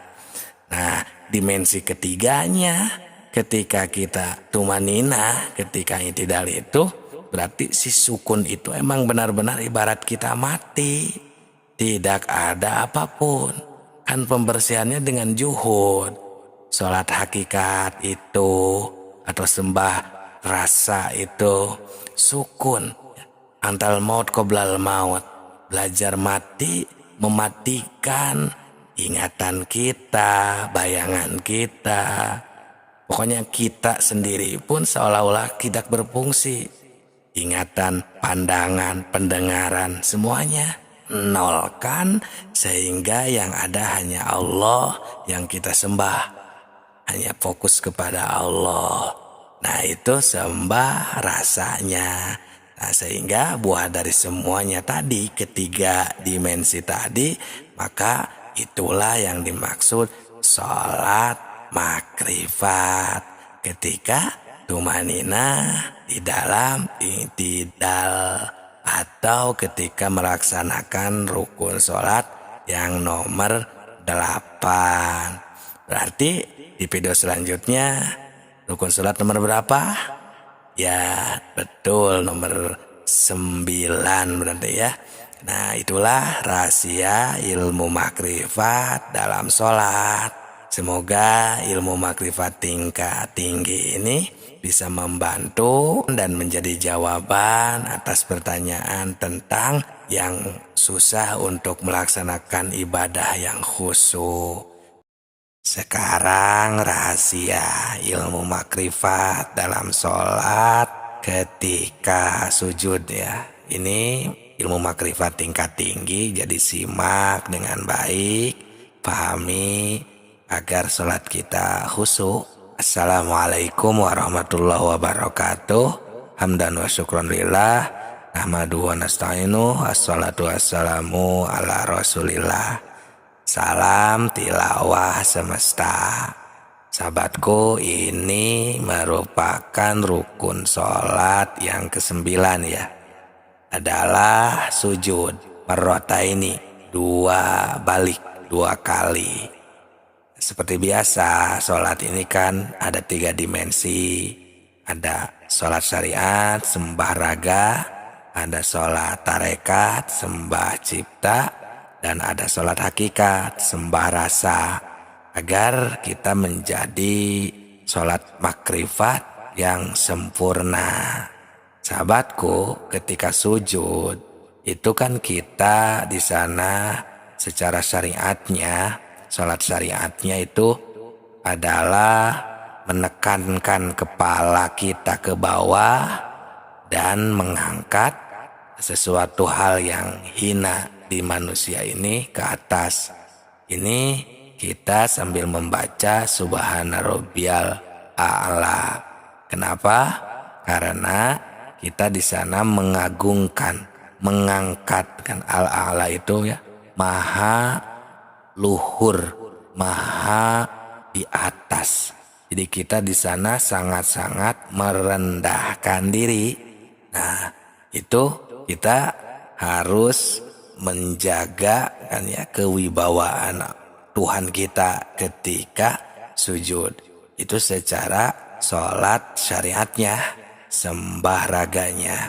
Nah, dimensi ketiganya ketika kita tumanina, ketika i'tidal itu berarti si sukun itu emang benar-benar ibarat kita mati. Tidak ada apapun. Kan pembersihannya dengan juhud. Sholat hakikat itu atau sembah rasa itu sukun. Antal maut qoblal maut. Belajar mati, mematikan ingatan kita, bayangan kita. Pokoknya kita sendiri pun seolah-olah tidak berfungsi. Ingatan, pandangan, pendengaran, semuanya nolkan sehingga yang ada hanya Allah yang kita sembah. Hanya fokus kepada Allah. Nah, itu sembah rasanya. Nah, sehingga buah dari semuanya tadi, ketiga dimensi tadi, maka itulah yang dimaksud sholat makrifat. Ketika tumanina di dalam i'tidal, atau ketika melaksanakan rukun sholat yang nomor 8. Berarti di video selanjutnya rukun sholat nomor berapa? Ya betul, nomor 9 berarti ya. Nah, itulah rahasia ilmu makrifat dalam sholat. Semoga ilmu makrifat tingkat tinggi ini bisa membantu dan menjadi jawaban atas pertanyaan tentang yang susah untuk melaksanakan ibadah yang khusyuk. Sekarang rahasia ilmu makrifat dalam sholat ketika sujud ya. Ini ilmu makrifat tingkat tinggi, jadi simak dengan baik, pahami agar sholat kita khusyuk. Assalamualaikum warahmatullahi wabarakatuh. Hamdan wa syukran lillah. Nahmadu wa nasta'inu. Assalatu wassalamu ala rasulillah. Salam tilawah semesta. Sahabatku, ini merupakan rukun sholat yang ke-9 ya. Adalah sujud marrataini, 2 balik, 2 kali. Seperti biasa, sholat ini kan ada 3 dimensi. Ada sholat syariat, sembah raga, ada sholat tarekat, sembah cipta, dan ada sholat hakikat, sembah rasa. Agar kita menjadi sholat makrifat yang sempurna. Sahabatku, ketika sujud, itu kan kita di sana secara syariatnya, sholat syariatnya itu adalah menekankan kepala kita ke bawah dan mengangkat sesuatu hal yang hina di manusia ini ke atas. Ini kita sambil membaca Subhana Rabbiyal A'la. Kenapa? Karena kita di sana mengagungkan, mengangkatkan Al-A'la itu ya, maha luhur, maha di atas. Jadi kita di sana sangat-sangat merendahkan diri. Nah, itu kita harus menjaga kan ya kewibawaan Tuhan kita ketika sujud. Itu secara sholat syariatnya, sembah raganya.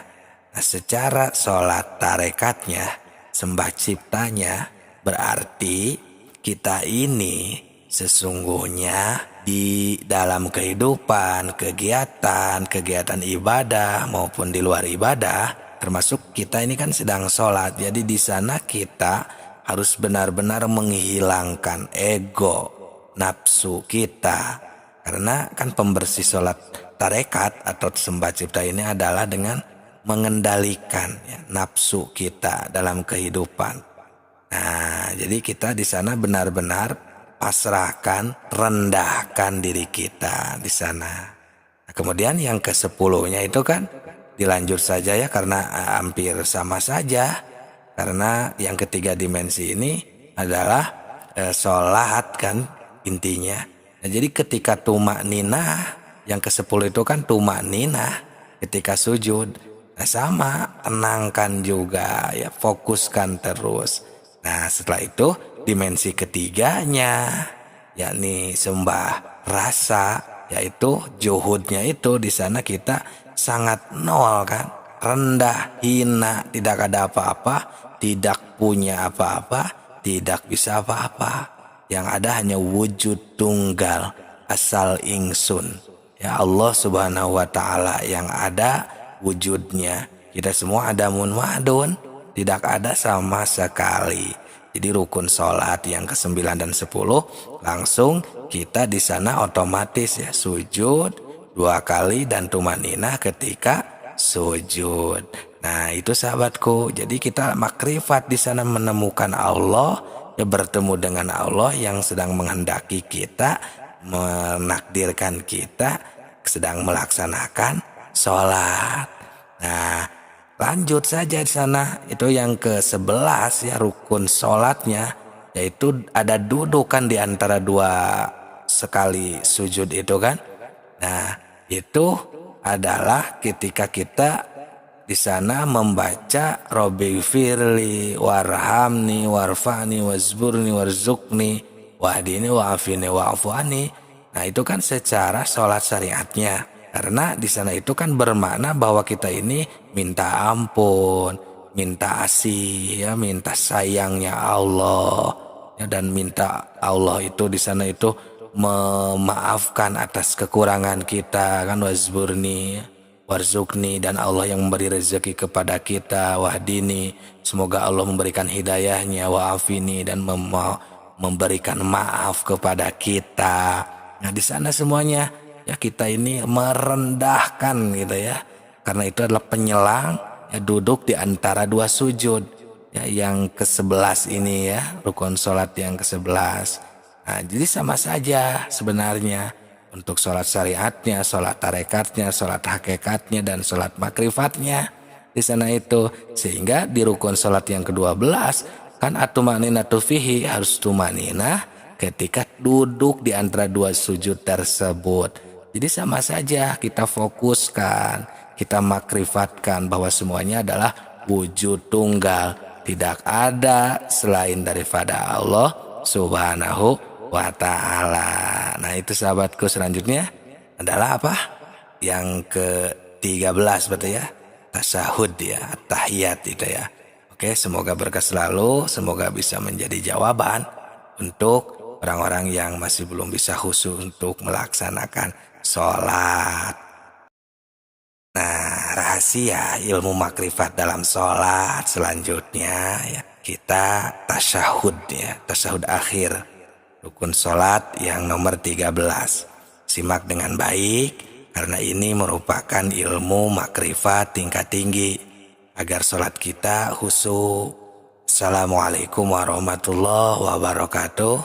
Nah, secara sholat tarekatnya, sembah ciptanya, berarti kita ini sesungguhnya di dalam kehidupan, kegiatan ibadah maupun di luar ibadah, termasuk kita ini kan sedang sholat. Jadi di sana kita harus benar-benar menghilangkan ego, nafsu kita. Karena kan pembersih sholat tarekat atau sembah cipta ini adalah dengan mengendalikan nafsu kita dalam kehidupan. Nah, jadi kita di sana benar-benar pasrahkan, rendahkan diri kita di sana. Nah, kemudian yang ke-10-nya itu kan dilanjut saja ya, karena hampir sama saja. Karena yang ketiga dimensi ini adalah sholat kan intinya. Nah, jadi ketika tumak ninah, yang ke-10 itu kan tumak ninah ketika sujud. Nah, sama, tenangkan juga ya, fokuskan terus. Nah, setelah itu dimensi ketiganya yakni sembah rasa, yaitu juhudnya itu di sana kita sangat nol kan, rendah, hina, tidak ada apa-apa, tidak punya apa-apa, tidak bisa apa-apa. Yang ada hanya wujud tunggal asal ingsun. Ya Allah Subhanahu wa taala yang ada wujudnya. Kita semua adamun ma'dun, tidak ada sama sekali. Jadi rukun sholat yang ke-9 dan 10 langsung kita di sana otomatis ya sujud 2 kali dan tumaninah ketika sujud. Nah, itu sahabatku. Jadi kita makrifat di sana menemukan Allah, ya, bertemu dengan Allah yang sedang menghendaki kita, menakdirkan kita sedang melaksanakan sholat. Nah, lanjut saja di sana. Itu yang ke-11 ya, rukun sholatnya, yaitu ada dudukan di antara 2 sekali sujud itu kan. Nah, itu adalah ketika kita di sana membaca Robbi firli warhamni warfa'ni wazburni warzukni wahdini wa'afini wa'afuani. Nah, itu kan secara sholat syariatnya. Karena di sana itu kan bermakna bahwa kita ini minta ampun, minta asih, ya, minta sayangnya Allah, ya, dan minta Allah itu di sana itu memaafkan atas kekurangan kita kan, wazburni warzukni, dan Allah yang memberi rezeki kepada kita, wahdini, semoga Allah memberikan hidayahnya, wa'afini, dan memberikan maaf kepada kita. Nah, di sana semuanya ya kita ini merendahkan gitu ya, karena itu adalah penyelang ya, duduk di antara 2 sujud ya, yang ke-11 ini ya, rukun sholat yang ke-11. Nah, jadi sama saja sebenarnya untuk sholat syariatnya, sholat tarekatnya, sholat hakikatnya, dan sholat makrifatnya di sana itu. Sehingga di rukun sholat yang ke-12 kan atumaninatu fihi, harus tumaninah ketika duduk di antara 2 sujud tersebut. Jadi sama saja kita fokuskan, kita makrifatkan bahwa semuanya adalah wujud tunggal, tidak ada selain daripada Allah Subhanahu wa ta'ala. Nah, itu sahabatku, selanjutnya adalah apa? Yang ke-13 berarti ya, tasyahud ya, tahiyat itu ya. Oke, semoga berkah selalu, semoga bisa menjadi jawaban untuk orang-orang yang masih belum bisa khusyuk untuk melaksanakan sholat. Nah, rahasia ilmu makrifat dalam sholat selanjutnya ya, kita tasyahud ya, tasyahud akhir, rukun sholat yang nomor 13. Simak dengan baik, karena ini merupakan ilmu makrifat tingkat tinggi agar sholat kita khusyuk. Assalamualaikum warahmatullahi wabarakatuh.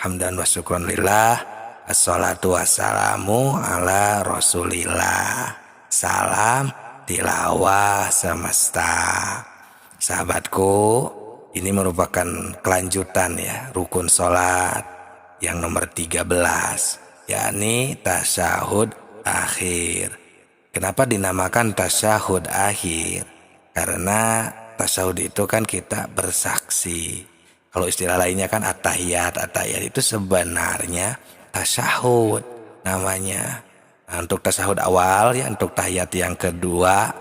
Hamdan wa syukron lillah. Assalatu wassalamu ala rasulillah. Salam tilawah semesta. Sahabatku, ini merupakan kelanjutan ya, rukun sholat yang nomor 13, yakni tasyahud akhir. Kenapa dinamakan tasyahud akhir? Karena tasyahud itu kan kita bersaksi. Kalau istilah lainnya kan at-tahiyat. At-tahiyat itu sebenarnya tasyahud namanya. Nah, untuk tasyahud awal ya, untuk tahiyat yang kedua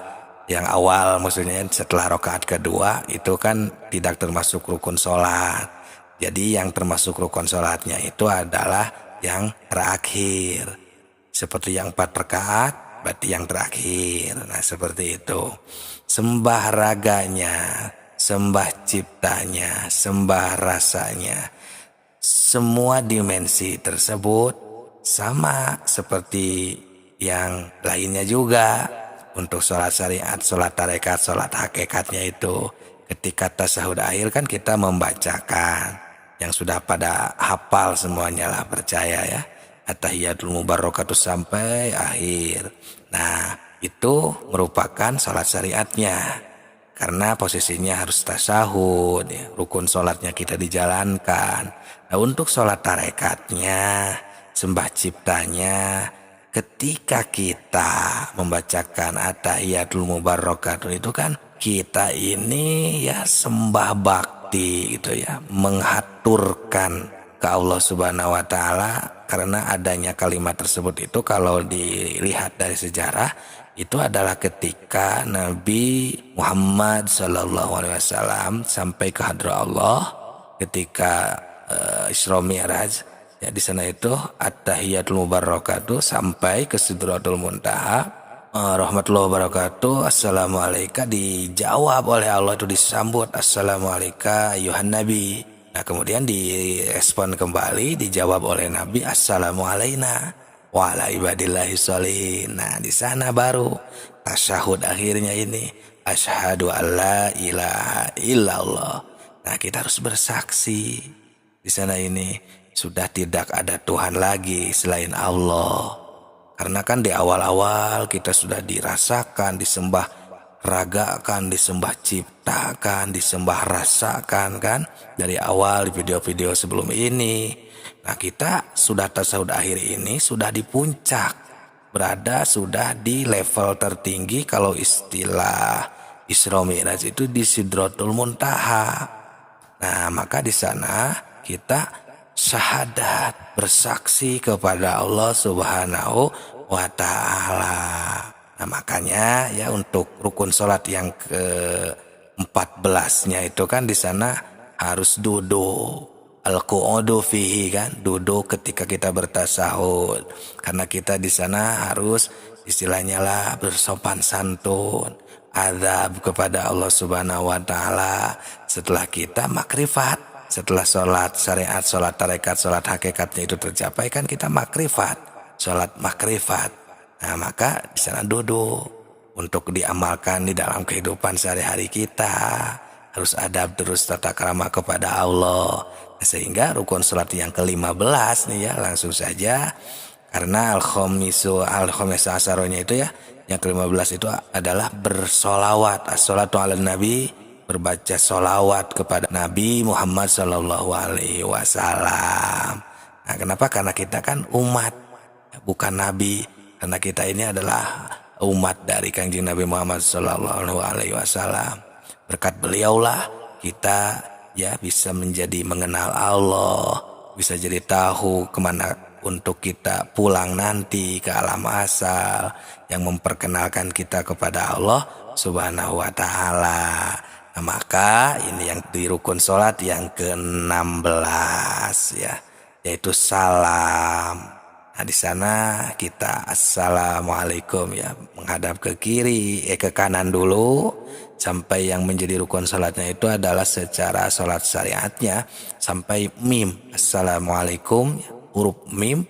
Yang awal maksudnya setelah rakaat kedua itu kan tidak termasuk rukun sholat. Jadi yang termasuk rukun sholatnya itu adalah yang terakhir. Seperti yang 4 rakaat berarti yang terakhir. Nah seperti itu. Sembah raganya, sembah ciptanya, sembah rasanya. Semua dimensi tersebut sama seperti yang lainnya juga. Untuk sholat syariat, sholat tarekat, sholat hakikatnya itu ketika tasahud akhir kan kita membacakan yang sudah pada hafal semuanya lah, percaya ya, at-tahiyatul mubarakatuh sampai akhir. Nah itu merupakan sholat syariatnya karena posisinya harus tasahud ya, rukun sholatnya kita dijalankan. Nah untuk sholat tarekatnya, sembah ciptanya, ketika kita membacakan at-tahiyatul mubarakatuh itu kan kita ini ya sembah bakti gitu ya, menghaturkan ke Allah Subhanahu wa taala. Karena adanya kalimat tersebut itu kalau dilihat dari sejarah itu adalah ketika Nabi Muhammad SAW sampai ke hadrat Allah ketika Isra Mi'raj. Ya di sana itu at-tahiyatul mubarakatuh sampai ke Sidratul Muntaha. Rahmatullahi wabarakatuh. Assalamualaikum dijawab oleh Allah, itu disambut assalamualaikum ayuhan nabi. Nah kemudian direspon kembali, dijawab oleh Nabi assalamualaikum wa ala ibadillahi sholihin. Nah di sana baru tasyahud akhirnya ini asyhadu alla ilaha illallah. Nah kita harus bersaksi di sana ini sudah tidak ada Tuhan lagi selain Allah. Karena kan di awal-awal kita sudah dirasakan, disembah ragakan, disembah ciptakan, disembah rasakan kan. Dari awal di video-video sebelum ini. Nah kita sudah tasawuf akhir ini sudah di puncak. Berada sudah di level tertinggi kalau istilah Isra Mi'raj itu di Sidratul Muntaha. Nah maka di sana kita syahadat, bersaksi kepada Allah Subhanahu wa taala. Nah, makanya ya untuk rukun salat yang ke-14-nya itu kan di sana harus duduk. Al-qu'udu fihi kan, duduk ketika kita bertasahud. Karena kita di sana harus istilahnya lah bersopan santun, adab kepada Allah Subhanahu wa taala setelah kita makrifat. Setelah sholat syariat, sholat tarekat, sholat hakikatnya itu tercapai kan kita makrifat, sholat makrifat. Nah maka di sana duduk untuk diamalkan di dalam kehidupan sehari-hari kita. Harus adab terus tata krama kepada Allah. Nah, sehingga rukun sholat yang ke-15 nih ya langsung saja. Karena al-khomisu asaronya itu ya, yang ke-15 itu adalah bersolawat. As-sholatu ala nabi, berbaca solawat kepada Nabi Muhammad Sallallahu Alaihi Wasallam. Nah, kenapa? Karena kita kan umat, bukan Nabi. Karena kita ini adalah umat dari Kanjeng Nabi Muhammad Sallallahu Alaihi Wasallam. Berkat beliaulah kita ya bisa menjadi mengenal Allah, bisa jadi tahu kemana untuk kita pulang nanti ke alam asal, yang memperkenalkan kita kepada Allah Subhanahu Wa Taala. Nah, maka ini yang di rukun sholat yang ke-16 ya, yaitu salam. Nah di sana kita assalamualaikum ya, menghadap ke kiri, ke kanan dulu sampai yang menjadi rukun sholatnya itu adalah secara sholat syariatnya sampai mim, assalamualaikum huruf mim.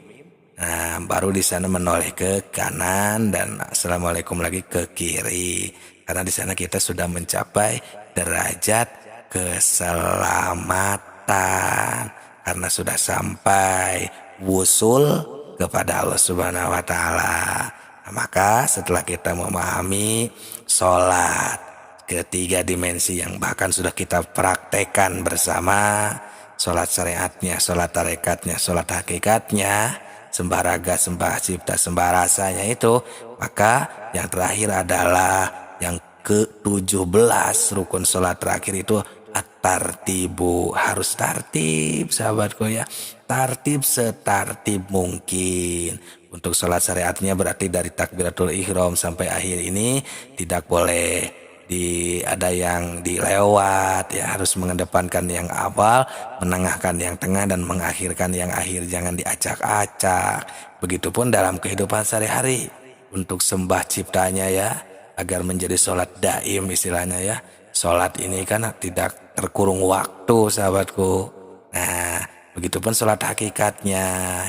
Nah baru di sana menoleh ke kanan dan assalamualaikum lagi ke kiri. Karena di sana kita sudah mencapai derajat keselamatan karena sudah sampai wusul kepada Allah Subhanahu wa taala. Nah, maka setelah kita memahami sholat ketiga dimensi yang bahkan sudah kita praktekkan bersama, sholat syariatnya, sholat tarekatnya, sholat hakikatnya, sembah raga, sembah cipta, sembah rasanya itu, maka yang terakhir adalah yang ke-17 rukun sholat terakhir itu at-tartibu, harus tartib sahabatku ya. tertib setertib mungkin. Untuk sholat syariatnya berarti dari takbiratul ihram sampai akhir ini tidak boleh ada yang dilewat, ya harus mengedepankan yang awal, menengahkan yang tengah, dan mengakhirkan yang akhir, jangan diacak-acak. Begitupun dalam kehidupan sehari-hari untuk sembah ciptanya ya, agar menjadi sholat daim istilahnya ya. Sholat ini kan tidak terkurung waktu sahabatku. Nah, begitupun sholat hakikatnya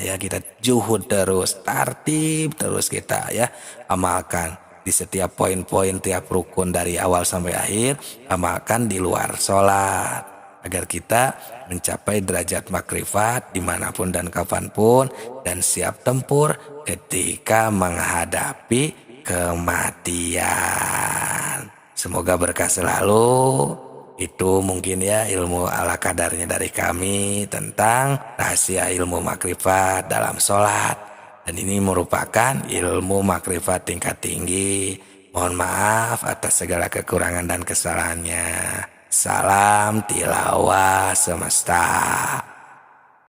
ya, kita juhud terus, tertib terus kita ya, amalkan di setiap poin-poin tiap rukun dari awal sampai akhir, amalkan di luar sholat agar kita mencapai derajat makrifat dimanapun dan kapanpun, dan siap tempur ketika menghadapi kematian. Semoga berkah selalu. Itu mungkin ya ilmu ala kadarnya dari kami tentang rahasia ilmu makrifat dalam sholat. Dan ini merupakan ilmu makrifat tingkat tinggi. Mohon maaf atas segala kekurangan dan kesalahannya. Salam tilawah semesta.